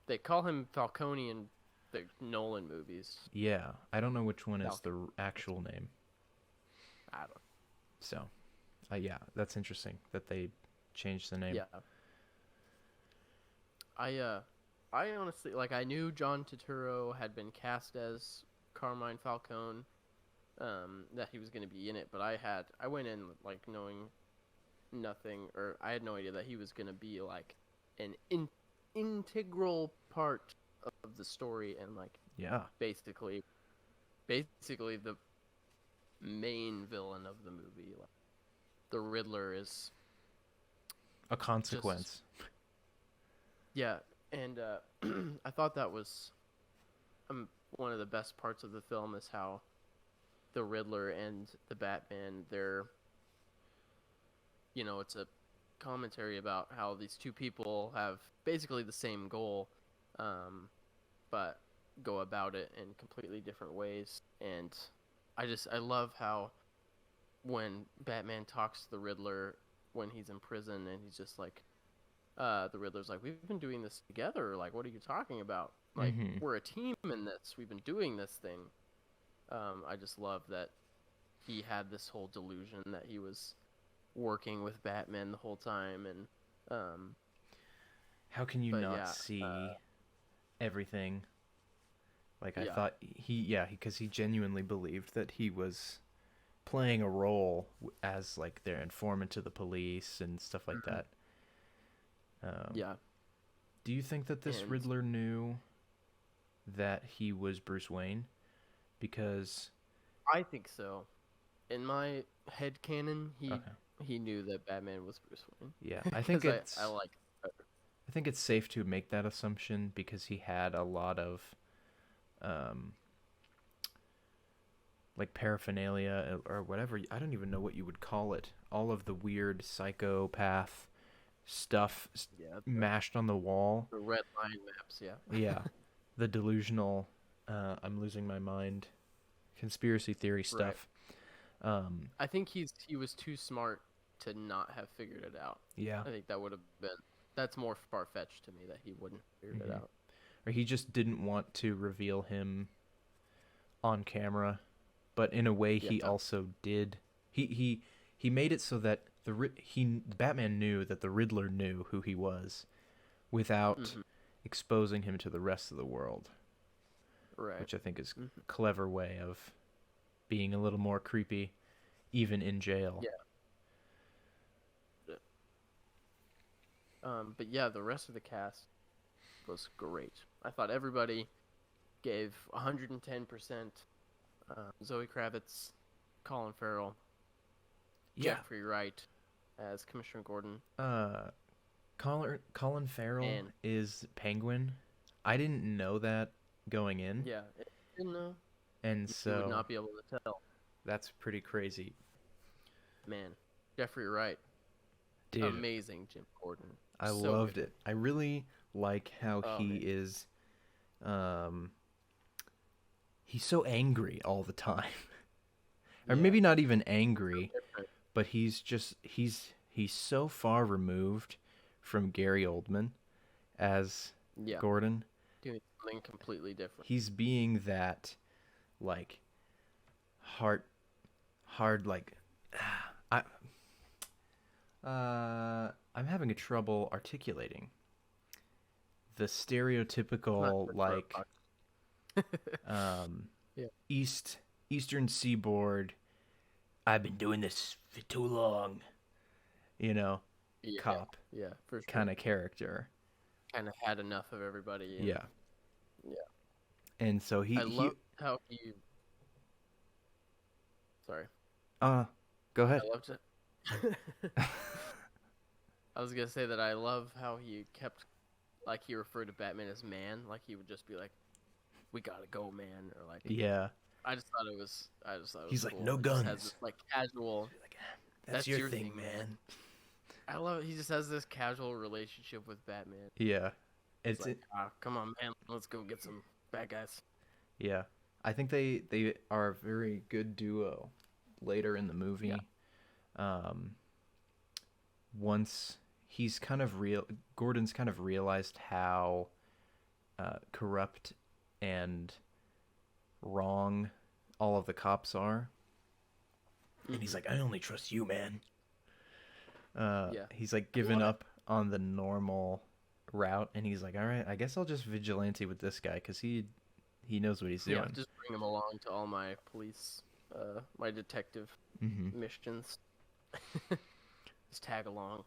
they call him Falcone in the Nolan movies. Yeah, I don't know which one is Falcon. the actual name. I don't. So, yeah, that's interesting that they changed the name. Yeah. I honestly like. I knew John Turturro had been cast as Carmine Falcone, that he was going to be in it, but I went in like knowing nothing, or I had no idea that he was going to be like an integral part of the story, and like Yeah. basically the main villain of the movie. Like, the Riddler is A just consequence. yeah, and I thought that was one of the best parts of the film is how the Riddler and the Batman, it's a commentary about how these two people have basically the same goal, but go about it in completely different ways. And I love how when Batman talks to the Riddler when he's in prison, and he's just like, the Riddler's like, we've been doing this together. Like, what are you talking about? Like, Mm-hmm. we're a team in this. We've been doing this thing. I just love that he had this whole delusion that he was working with Batman the whole time, and How can you but not yeah, see everything? Like I yeah, thought because he genuinely believed that he was playing a role as like their informant to the police and stuff like that. yeah, Do you think that this and Riddler knew that he was Bruce Wayne? Because I think so. In my head canon, okay, he knew that Batman was Bruce Wayne yeah, because I like I think it's safe to make that assumption because he had a lot of um, like paraphernalia or whatever. I don't even know what you would call it. All of the weird psychopath stuff yeah mashed on the wall. the red line maps. Yeah, Yeah, the delusional. I'm losing my mind. Conspiracy theory right. stuff. Um, I think he was too smart to not have figured it out. yeah. I think that would have been that's more far fetched to me that he wouldn't have figured it Hmm. out. Or he just didn't want to reveal him on camera, but in a way Yeah, he also did. He made it so that Batman knew that the Riddler knew who he was without mm-hmm. exposing him to the rest of the world, Right. which I think is Mm-hmm. a clever way of being a little more creepy even in jail. Yeah. But yeah, the rest of the cast was great. I thought everybody gave 110%. Zoe Kravitz, Colin Farrell, Yeah. Jeffrey Wright as Commissioner Gordon, Uh Colin Farrell and is Penguin. I didn't know that going in, yeah, and and you would so not be able to tell. that's pretty crazy. Man, Jeffrey Wright, Dude, amazing Jim Gordon, I so loved good. it. I really like how Oh he man, is um he's so angry all the time. Or yeah, maybe not even so angry, different. but he's so far removed from Gary Oldman as Yeah, Gordon. doing something completely different. He's being that like heart hard like I I'm having a trouble articulating the Not stereotypical good for a like box. um Yeah, eastern seaboard. I've been doing this for too long, you know, yeah, cop yeah, for sure. kind of character. Kind of had enough of everybody, and Yeah, yeah, and so I he love how he. Sorry, uh go ahead. I loved it. I was gonna say that I love how he kept, like, he referred to Batman as man, like he would just be like, "We gotta go, man," or like, Yeah, I just thought it was he's like cool. no He just has this guns. like casual. Like, that's That's your your thing, thing, man. man. I love it. He just has this casual relationship with Batman. Yeah, It's it's like, it. come on, man, let's go get some bad guys. Yeah, I think they are a very good duo later in the Yeah. movie. Um, once he's kind of real, Gordon's kind of realized how corrupt and wrong all of the cops are, and he's Hmm. like, I only trust you, man. Yeah. He's like I given love up on the normal route, and he's like, all right, I guess I'll just vigilante with this guy because he knows what he's Yeah, doing. just bring him along to all my police, my detective Hmm. missions. Just tag along.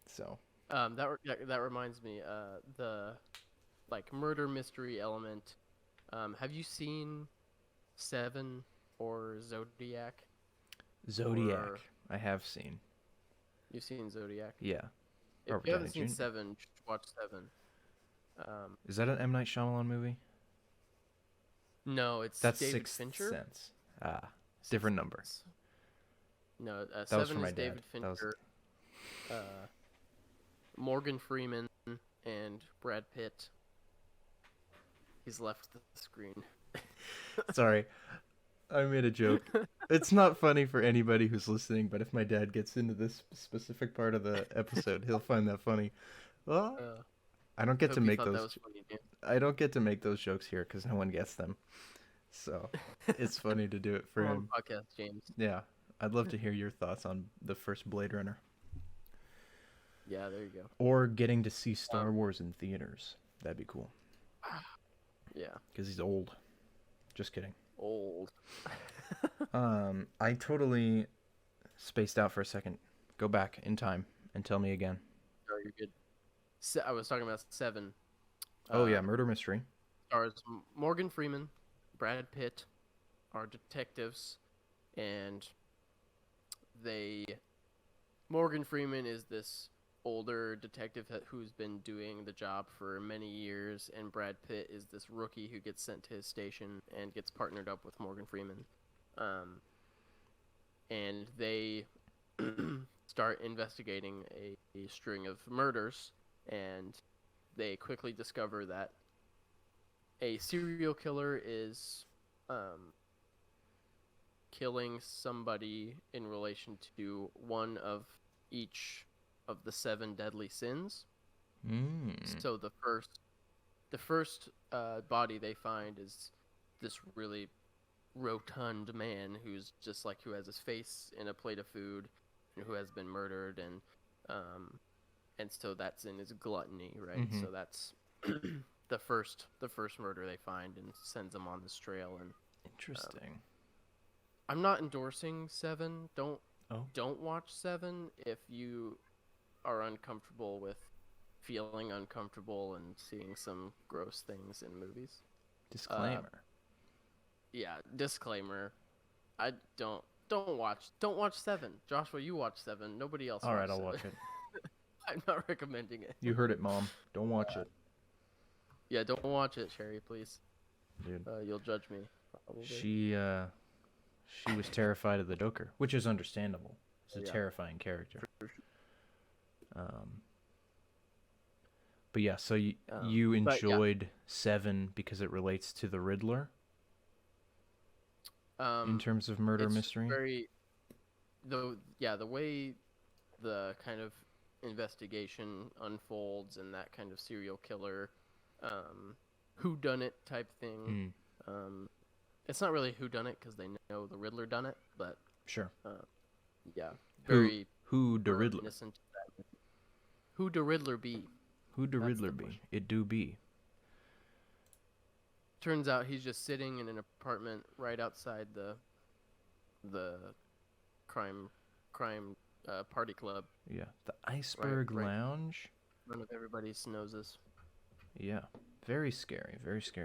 So That reminds me. like murder mystery element. Have you seen Seven or Zodiac? Zodiac, Or I have seen. you've seen Zodiac? Yeah. If Robert you Downey haven't seen Jr. Seven, you should watch Seven. Is that an M. Night Shyamalan movie? No, it's That's David Sixth Fincher. Sense. Different number. No, That was Seven for my is David dad. That was... Fincher, Morgan Freeman, and Brad Pitt. He's left the screen. Sorry, I made a joke. It's not funny for anybody who's listening, but if my dad gets into this specific part of the episode, he'll find that funny. Well, I don't get to make those. I don't get to make those jokes here because no one gets them. So it's funny to do it for him. Podcast, James. Yeah, I'd love to hear your thoughts on the first Blade Runner. Yeah, there you go. Or getting to see Star Wars in theaters. That'd be cool. Yeah. Because he's old. Just kidding. Old. I totally spaced out for a second. Go back in time and tell me again. Oh, you're good. I was talking about Seven. Oh, yeah, murder mystery. Stars Morgan Freeman, Brad Pitt are detectives, and Morgan Freeman is this older detective who's been doing the job for many years, and Brad Pitt is this rookie who gets sent to his station and gets partnered up with Morgan Freeman. And they start investigating a string of murders, and they quickly discover that a serial killer is killing somebody in relation to one of each of the 7 deadly sins. So the first body they find is this really rotund man who has his face in a plate of food and who has been murdered, and so that's in his gluttony, right? So that's the first murder they find and sends them on this trail. And interesting. I'm not endorsing Seven. Don't watch Seven if you are uncomfortable with feeling uncomfortable and seeing some gross things in movies. Disclaimer. Yeah, disclaimer. I don't watch Seven. Joshua, you watch Seven. Nobody else. All right, I'll Seven. watch it. I'm not recommending it. You heard it, Mom. Don't watch it. Yeah, don't watch it, Sherry, please. Dude. You'll judge me. Probably. She was terrified of the Joker, which is understandable. It's a terrifying character. But yeah, so you enjoyed Seven because it relates to the Riddler? In terms of murder mystery? The way the kind of investigation unfolds and that kind of serial killer whodunit type thing. It's not really whodunit because they know the Riddler done it, but sure. Yeah. Who the Riddler? Who the Riddler be? Who the Riddler be? It do be. Turns out he's just sitting in an apartment right outside the crime party club. Yeah, the Iceberg Lounge. In front of everybody's noses. Yeah, very scary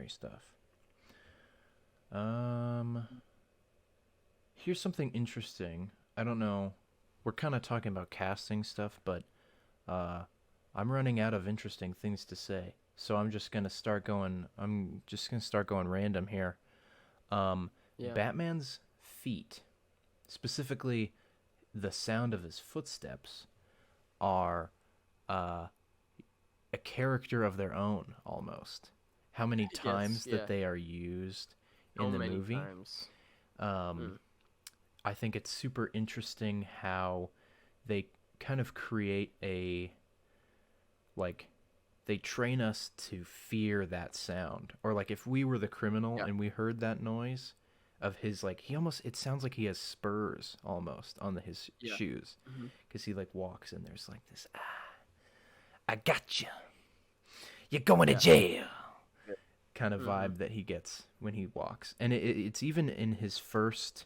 stuff. Here's something interesting. I don't know. We're kind of talking about casting stuff, but I'm running out of interesting things to say. So I'm just gonna start going random here. Batman's feet, specifically the sound of his footsteps, are a character of their own almost. How many times that they are used in the movie? I think it's super interesting how they kind of create they train us to fear that sound. Or like if we were the criminal and we heard that noise of his, it sounds like he has spurs almost on his shoes. Because he walks and there's this, I got you. You're going to jail. Kind of vibe that he gets when he walks. And it's even in his first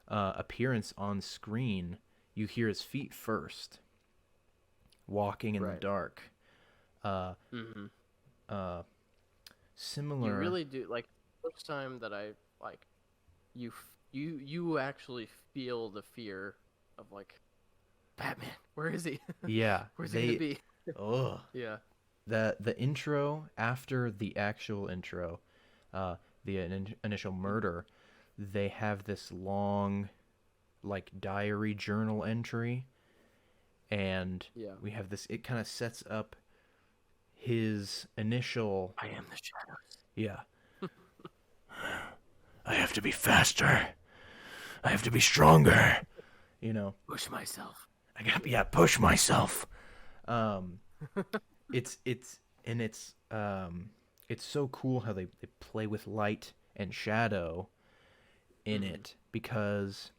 appearance on screen, you hear his feet first, walking in the dark. You Similar. really do like first time that I like you actually feel the fear of like Batman. Where is he? Yeah, Where's he gonna they. be? Ugh. Yeah. The intro after the actual intro, uh, the initial Mhm. murder, they have this long, like diary journal entry, and Yeah. we have this. It kind of sets up his initial. I am the shadows. Yeah, I have to be faster. I have to be stronger. You know, Push myself. I got yeah, push myself. Um, it's and it's so cool how they play with light and shadow in Hmm. it because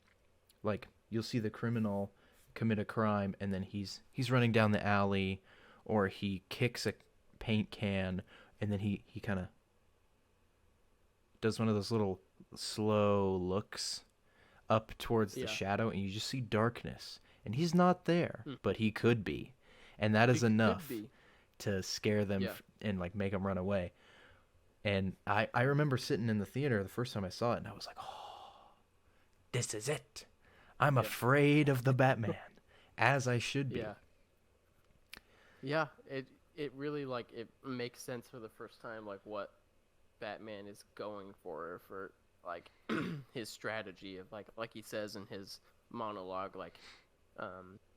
like you'll see the criminal commit a crime and then he's running down the alley or he kicks a paint can and then he kind of does one of those little slow looks up towards the Yeah. shadow and you just see darkness and he's not there Hmm. but he could be and that He is could enough be. to scare them Yeah. and like make them run away. And I remember sitting in the theater the first time I saw it and I was like, oh, this is it. I'm Yeah. afraid of the Batman, as I should be. Yeah. Yeah. It really like it makes sense for the first time like what Batman is going for like his strategy of like he says in his monologue like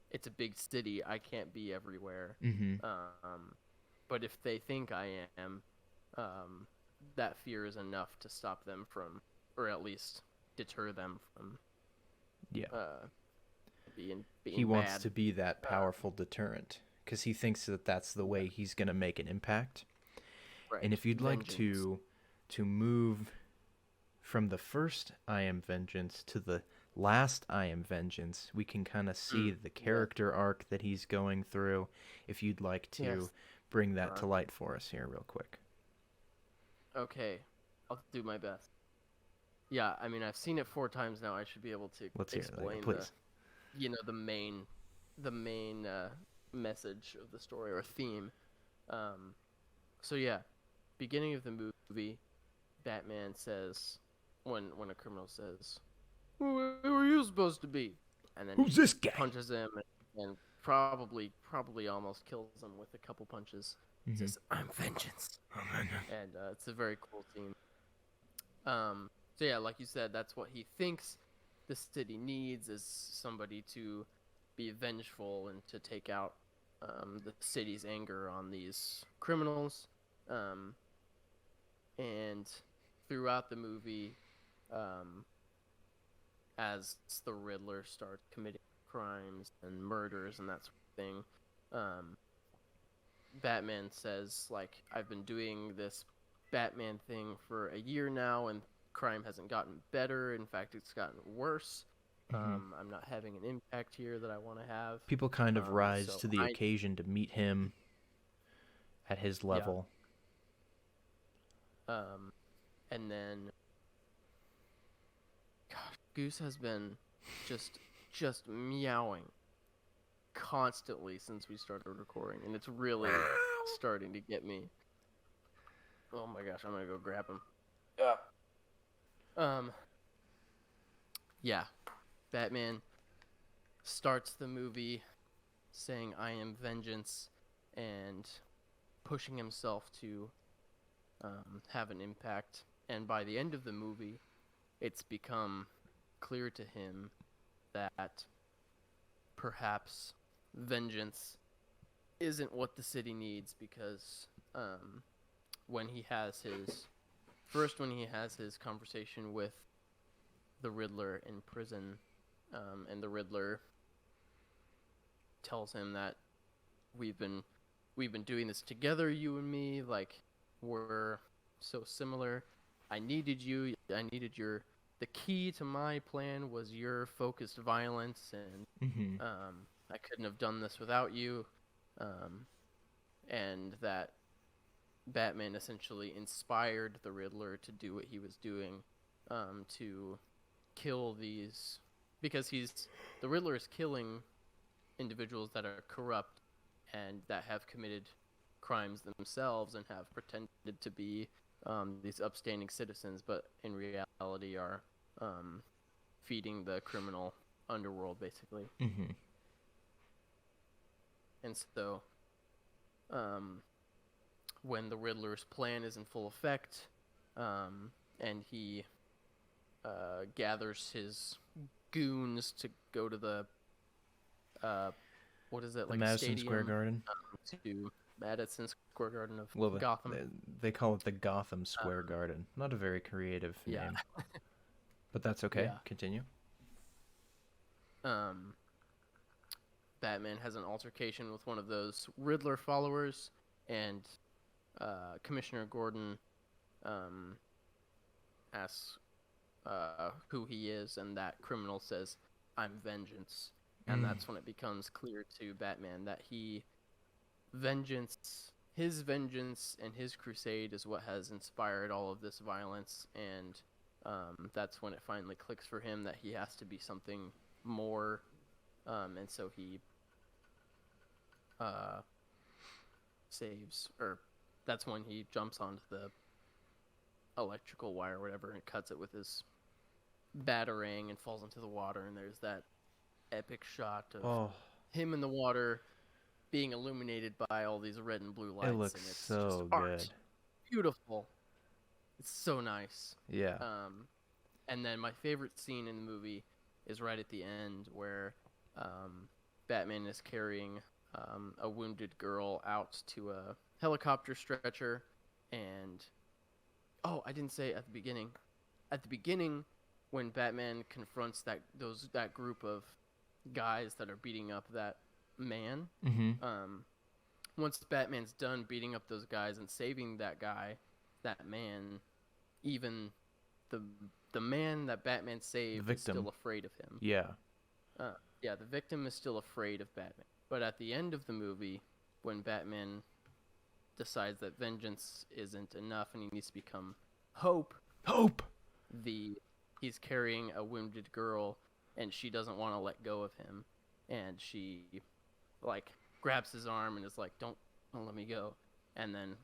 it's a big city, I can't be everywhere. Mm-hmm. Um but if they think I am, um that fear is enough to stop them from, or at least deter them from Yeah. uh being He being wants bad. to be that Uh powerful deterrent because he thinks that that's the yeah, way he's going to make an impact. And right. if you'd like Vengeance. to move from the first I Am Vengeance to the last I Am Vengeance, we can kind of see the Yeah. character arc that he's going through. If you'd like to Yes. bring that to Arc. light for us here, real quick. Okay. I'll do my best. Yeah, I mean, I've seen it 4 times now. I should be able to Let's hear it, explain please. the main message of the story or theme. Um, so yeah, beginning of the movie, Batman says, when a criminal says, "Who are you supposed to be?" and then Who's he this guy? punches him and probably almost kills him with a couple punches. Mm-hmm. Says, "I'm vengeance," and it's a very cool scene. So yeah, like you said, that's what he thinks the city needs is somebody to be vengeful and to take out the city's anger on these criminals. Um, and throughout the movie, um, as the Riddler starts committing crimes and murders and that sort of thing, um, Batman says, like, I've been doing this Batman thing for a year now, and crime hasn't gotten better. In fact, it's gotten worse. Mm-hmm. I'm not having an impact here that I want to have. People kind of rise So to the I, occasion to meet him at his yeah. level. Um, and then, gosh, Goose has been just meowing constantly since we started recording, and it's really starting to get me. Oh my gosh, I'm gonna go grab him. Yeah. Um. Yeah, Batman starts the movie saying "I am vengeance" and pushing himself to have an impact. And by the end of the movie, it's become clear to him that perhaps vengeance isn't what the city needs because when he has his conversation with the Riddler in prison, and the Riddler tells him that we've been doing this together, you and me, like we're so similar. I needed you. I needed your. The key to my plan was your focused violence, and Mm-hmm. I couldn't have done this without you. And that Batman essentially inspired the Riddler to do what he was doing, to kill these, because the Riddler is killing individuals that are corrupt and that have committed crimes themselves and have pretended to be these upstanding citizens, but in reality are feeding the criminal underworld, basically. Mm-hmm. And so, when the Riddler's plan is in full effect, and he gathers his goons to go to the what is it, The like a Madison stadium, Square Garden. to Madison Square Garden of Well, Gotham. they call it the Gotham Square Garden. Not a very creative Yeah. name, but that's okay. Yeah. Continue. Batman has an altercation with one of those Riddler followers, and Commissioner Gordon asks who he is, and that criminal says, "I'm vengeance." And that's when it becomes clear to Batman that his vengeance and his crusade is what has inspired all of this violence, and that's when it finally clicks for him that he has to be something more, and so he saves, or that's when he jumps onto the electrical wire or whatever and cuts it with his batarang and falls into the water, and there's that epic shot of him in the water being illuminated by all these red and blue lights. It looks and it's so just good. art. Beautiful. It's so nice. Yeah. And then my favorite scene in the movie is right at the end where Batman is carrying a wounded girl out to a helicopter stretcher, and I didn't say at the beginning. At the beginning, when Batman confronts that group of guys that are beating up that man, once Batman's done beating up those guys and saving that man, even the man that Batman saved is still afraid of him. Yeah. The victim is still afraid of Batman. But at the end of the movie, when Batman decides that vengeance isn't enough and he needs to become hope, he's carrying a wounded girl, and she doesn't want to let go of him, and she grabs his arm and is like, don't let me go. And then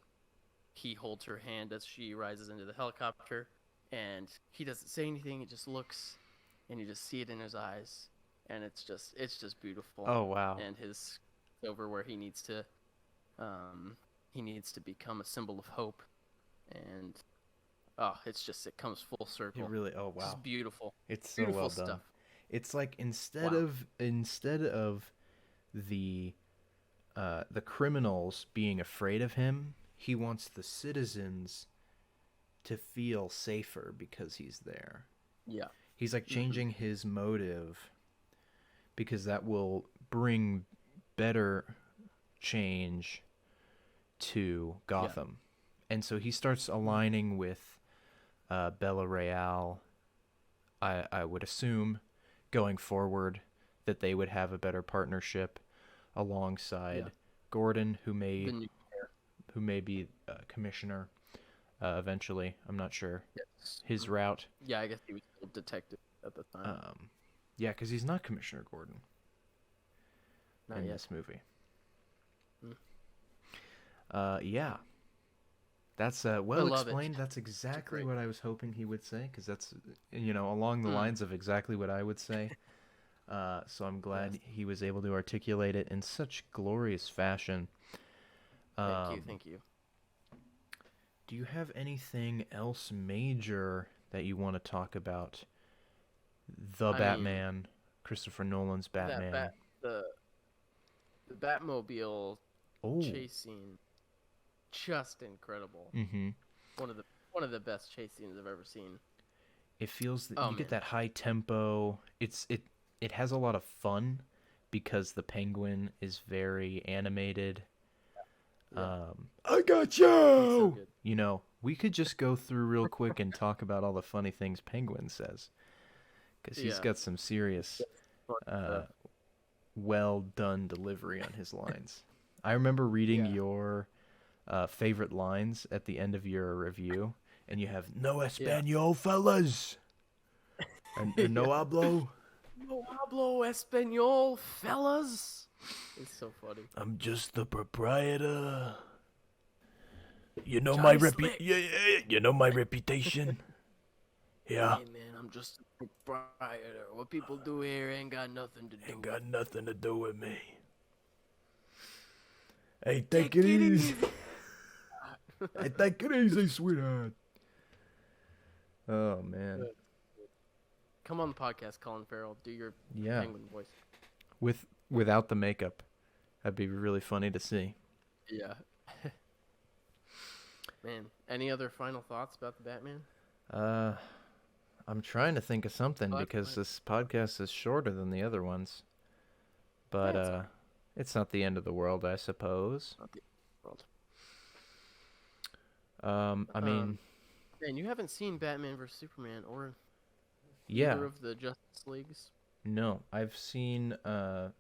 he holds her hand as she rises into the helicopter, and he doesn't say anything. He just looks, and you just see it in his eyes, and it's just beautiful. Oh wow. And his over where he needs to become a symbol of hope, and it comes full circle. It really, wow. It's just beautiful. It's so beautiful well done. Stuff. It's like instead of the criminals being afraid of him, he wants the citizens to feel safer because he's there. Yeah. He's like changing his motive because that will bring better change to Gotham. Yeah. And so he starts aligning with Bella Real. I would assume going forward that they would have a better partnership alongside Gordon, who may be commissioner eventually. I'm not sure. Yes. His route. Yeah, I guess he was still detective at the time. Yeah, because he's not Commissioner Gordon in this movie. Yeah. That's well explained. That's exactly what I was hoping he would say, because that's along the lines of exactly what I would say. So I'm glad he was able to articulate it in such glorious fashion. Thank you. Do you have anything else major that you want to talk about? Batman, Christopher Nolan's Batman. The Batmobile chase scene, just incredible. Mm-hmm. One of the best chase scenes I've ever seen. It feels that you get that high tempo. It has a lot of fun because the Penguin is very animated. Yeah. I got you. So good. We could just go through real quick and talk about all the funny things Penguin says, because he's got some serious, well done delivery on his lines. I remember reading your favorite lines at the end of your review, and you have "No Espanol, fellas," and "No hablo." No hablo Espanol, fellas. It's so funny. I'm just the proprietor. You know Johnny Slick. you know my reputation. Yeah. Hey man, I'm just a proprietor. What people do here ain't got nothing to do. Ain't got nothing to do with me. Hey, Take it easy. Hey, take it easy, sweetheart. Oh man. Come on the podcast, Colin Farrell. Do your Yeah. penguin voice. Without the makeup. That'd be really funny to see. Yeah. Man, any other final thoughts about the Batman? I'm trying to think of something Oh, because this podcast is shorter than the other ones. But Yeah, it's it's not the end of the world, I suppose. not the world. I mean, Man, you haven't seen Batman vs Superman or yeah. either of the Justice Leagues? No, I've seen the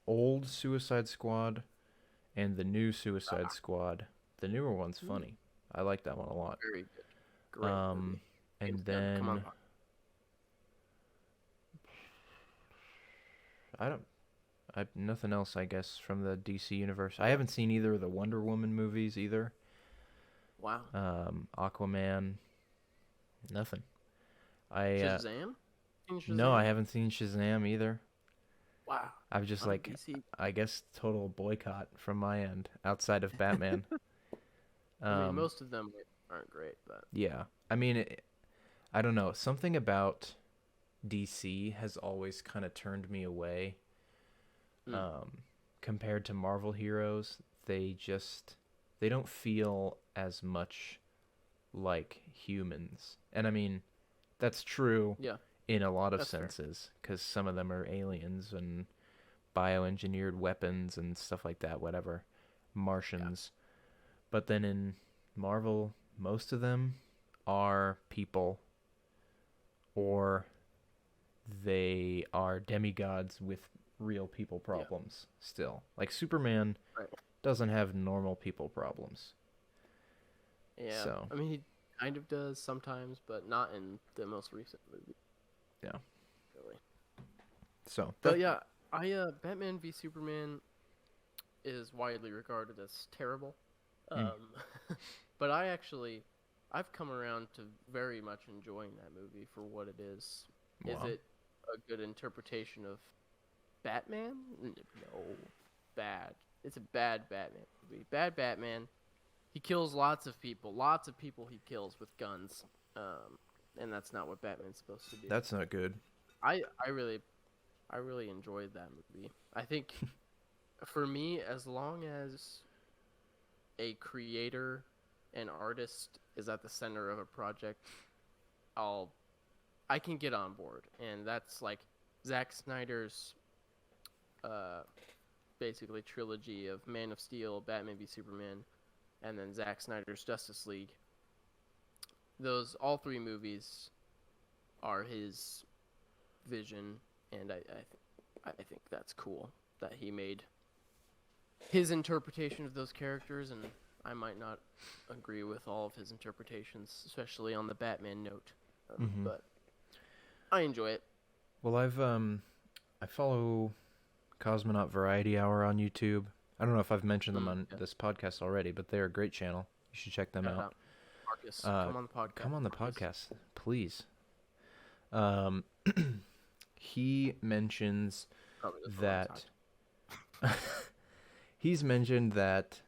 old Suicide Squad and the new Suicide Squad. The newer one's funny. I like that one a lot. Very good. Great movie. And James Gunn, then come on. I've nothing else, I guess, from the DC universe. I haven't seen either of the Wonder Woman movies either. Wow. Aquaman, nothing. Shazam? Seen No, I Shazam? haven't seen Shazam either. Wow. I've just On like, DC. I guess, total boycott from my end outside of Batman. I mean, most of them aren't great, but Yeah, I mean, I don't know. Something about DC has always kind of turned me away. Compared to Marvel heroes, they don't feel as much like humans. And I mean, that's true yeah, in a lot of that's fair. senses, because some of them are aliens and bioengineered weapons and stuff like that, whatever, Martians. But then in Marvel, most of them are people, or they are demigods with real people problems still. Like Superman Right. doesn't have normal people problems. Yeah. So. I mean, he kind of does sometimes, but not in the most recent movie. Yeah. Really. So. But yeah, Batman v Superman is widely regarded as terrible. But I've come around to very much enjoying that movie for what it is. Wow. Is it a good interpretation of Batman? No. Bad. It's a bad Batman movie. Bad Batman. He kills lots of people. Lots of people he kills with guns. And that's not what Batman's supposed to do. That's not good. I really enjoyed that movie. I think for me, as long as a creator and artist is at the center of a project, I can get on board. And that's like Zack Snyder's basically trilogy of Man of Steel, Batman v Superman, and then Zack Snyder's Justice League. All three movies are his vision, and I think that's cool that he made his interpretation of those characters, and I might not agree with all of his interpretations, especially on the Batman note, but I enjoy it. Well, I follow Cosmonaut Variety Hour on YouTube. I don't know if I've mentioned them on this podcast already, but they're a great channel. You should check them out. Marcus, come on the podcast. Come on the podcast, please. He mentions that he's mentioned that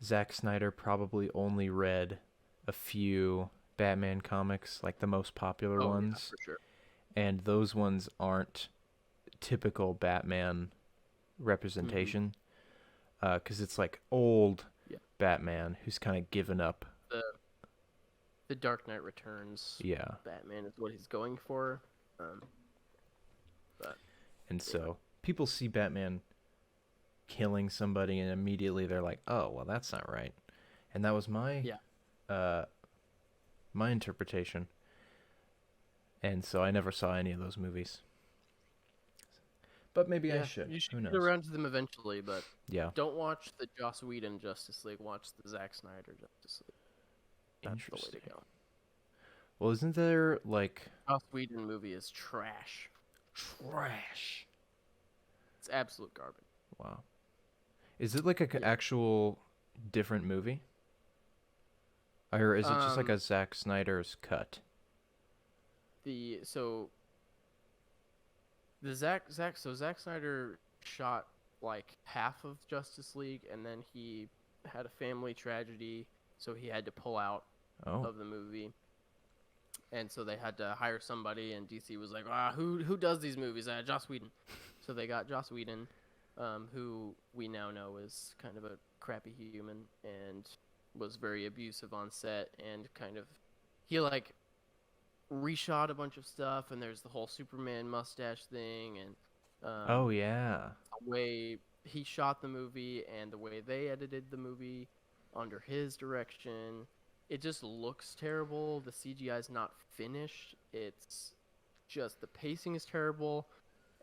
Zack Snyder probably only read a few Batman comics, like the most popular ones. Yeah, for sure. And those ones aren't typical Batman representation, because it's like old Batman who's kind of given up. The Dark Knight Returns Batman is what he's going for. So people see Batman killing somebody and immediately they're like, oh, well, that's not right. And that was my my interpretation. And so I never saw any of those movies. But maybe I should. You should Who knows? get around to them eventually, but yeah. Don't watch the Joss Whedon Justice League. Watch the Zack Snyder Justice League. That's the way to go. Well, isn't there like... Joss Whedon movie is trash. It's absolute garbage. Wow. Is it like a actual different movie? Or is it just like Um, a Zack Snyder's cut? the so the Zack Snyder shot like half of Justice League, and then he had a family tragedy, so he had to pull out Oh. of the movie, and so they had to hire somebody, and DC was like, who does these movies? Joss Whedon. So they got Joss Whedon, who we now know is kind of a crappy human and was very abusive on set, and kind of he like reshot a bunch of stuff, and there's the whole Superman mustache thing, and Oh yeah. the way he shot the movie and the way they edited the movie under his direction, it just looks terrible. The CGI is not finished. It's just the pacing is terrible.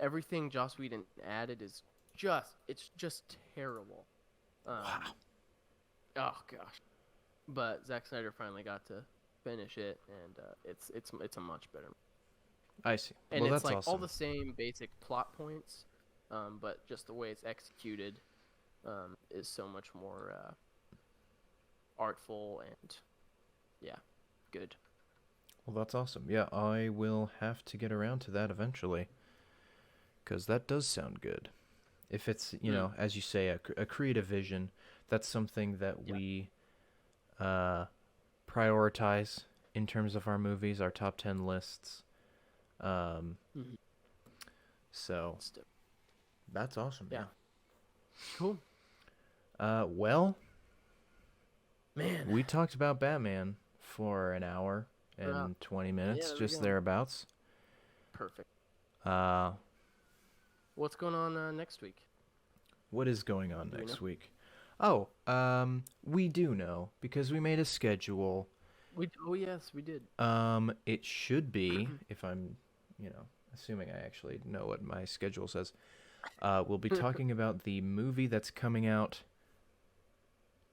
Everything Joss Whedon added is just terrible. Wow. Oh gosh. But Zack Snyder finally got to finish it, and it's a much better. I see. And Well, it's that's like awesome. all the same basic plot points, but just the way it's executed is so much more artful and yeah, good. Well, that's awesome. Yeah, I will have to get around to that eventually. Because that does sound good. If it's, as you say, a creative vision, that's something that Yeah. we prioritize in terms of our movies, our top 10 lists. Mhm. So Still. that's awesome. Yeah. Cool. Well, Man. we talked about Batman for an hour and 20 minutes, there we just go. thereabouts. Perfect. Uh, What's going on next week? what is going on Do we next know? week? Oh, we do know because we made a schedule. Yes, we did. It should be, if I'm, assuming I actually know what my schedule says. We'll be talking about the movie that's coming out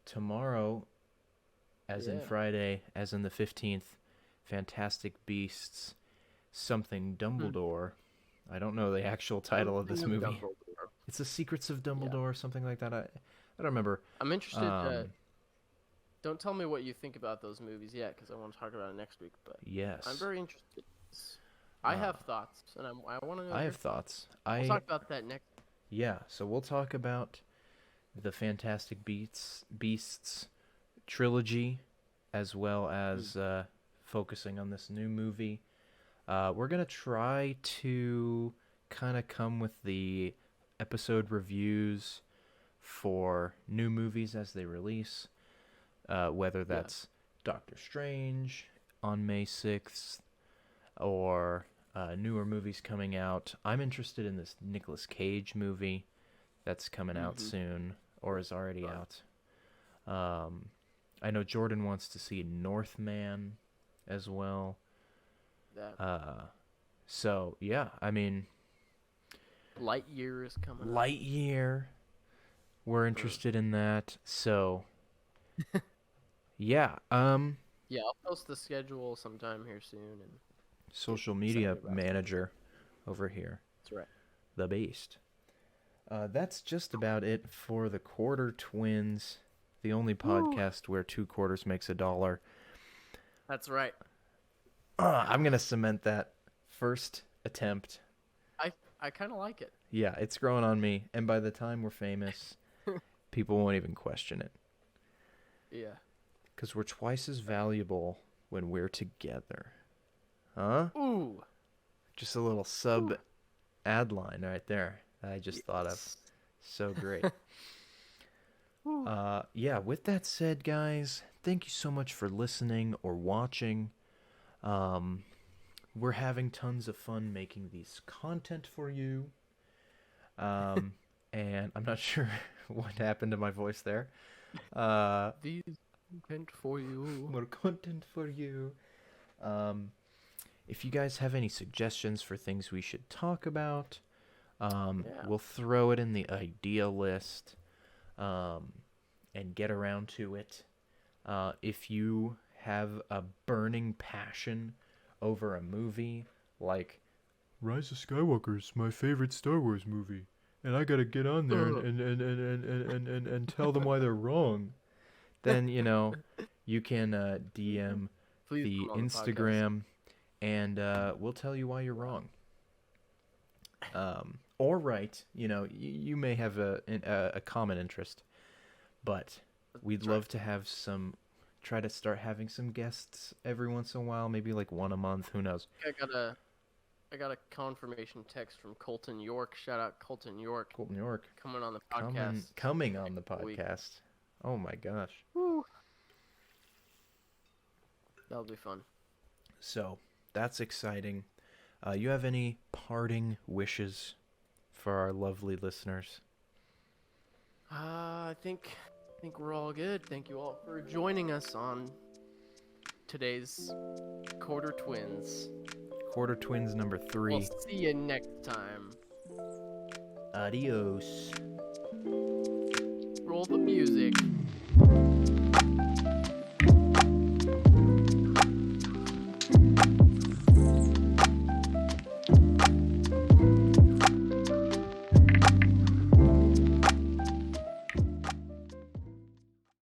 tomorrow, as in Yeah. Friday, as in the 15th. Fantastic Beasts, something Dumbledore. I don't know the actual title of this Something movie. Dumbledore. It's The Secrets of Dumbledore, something like that. I don't remember. I'm interested. Um, Don't tell me what you think about those movies yet, because I want to talk about it next week. But yes. I'm very interested. I have thoughts, and I want to know. I your have thoughts. We'll talk about that next. Yeah, so we'll talk about the Fantastic Beasts trilogy, as well as focusing on this new movie. We're going to try to kind of come with the episode reviews for new movies as they release, whether that's Doctor Strange on May 6th or newer movies coming out. I'm interested in this Nicolas Cage movie that's coming out soon or is already out. I know Jordan wants to see Northman as well. So yeah, I mean, Lightyear is coming. Lightyear. We're interested in that. So yeah, Yeah, I'll post the schedule sometime here soon, and social media excited about manager over here, that's right. the Beast. That's just about it for the Quarter Twins, the only podcast where 2 quarters makes $1. That's right. I'm gonna cement that first attempt. I kind of like it. Yeah, it's growing on me, and by the time we're famous, people won't even question it. Yeah. Because we're twice as valuable when we're together. Huh? Ooh. Just a little sub ad line right there that I just thought of. So great. Yeah, with that said, guys, thank you so much for listening or watching. We're having tons of fun making these content for you. And I'm not sure what happened to my voice there. These content for you. More content for you. If you guys have any suggestions for things we should talk about, we'll throw it in the idea list and get around to it. If you have a burning passion over a movie, like Rise of Skywalker is my favorite Star Wars movie, and I gotta get on there and tell them why they're wrong. then you can DM Please the come on the podcast. Instagram, and we'll tell you why you're wrong. Or right. You may have a common interest, but we'd That's right. love to have try to start having some guests every once in a while, maybe like one a month. Who knows? I got a confirmation text from Colton York. Shout out Colton York. Colton York Coming on the podcast. coming on the week. podcast. Oh my gosh. Woo. That'll be fun. So that's exciting. You have any parting wishes for our lovely listeners? I think we're all good. Thank you all for joining us on today's Quarter Twins. Quarter Twins number 3. We'll see you next time. Adios. Roll the music.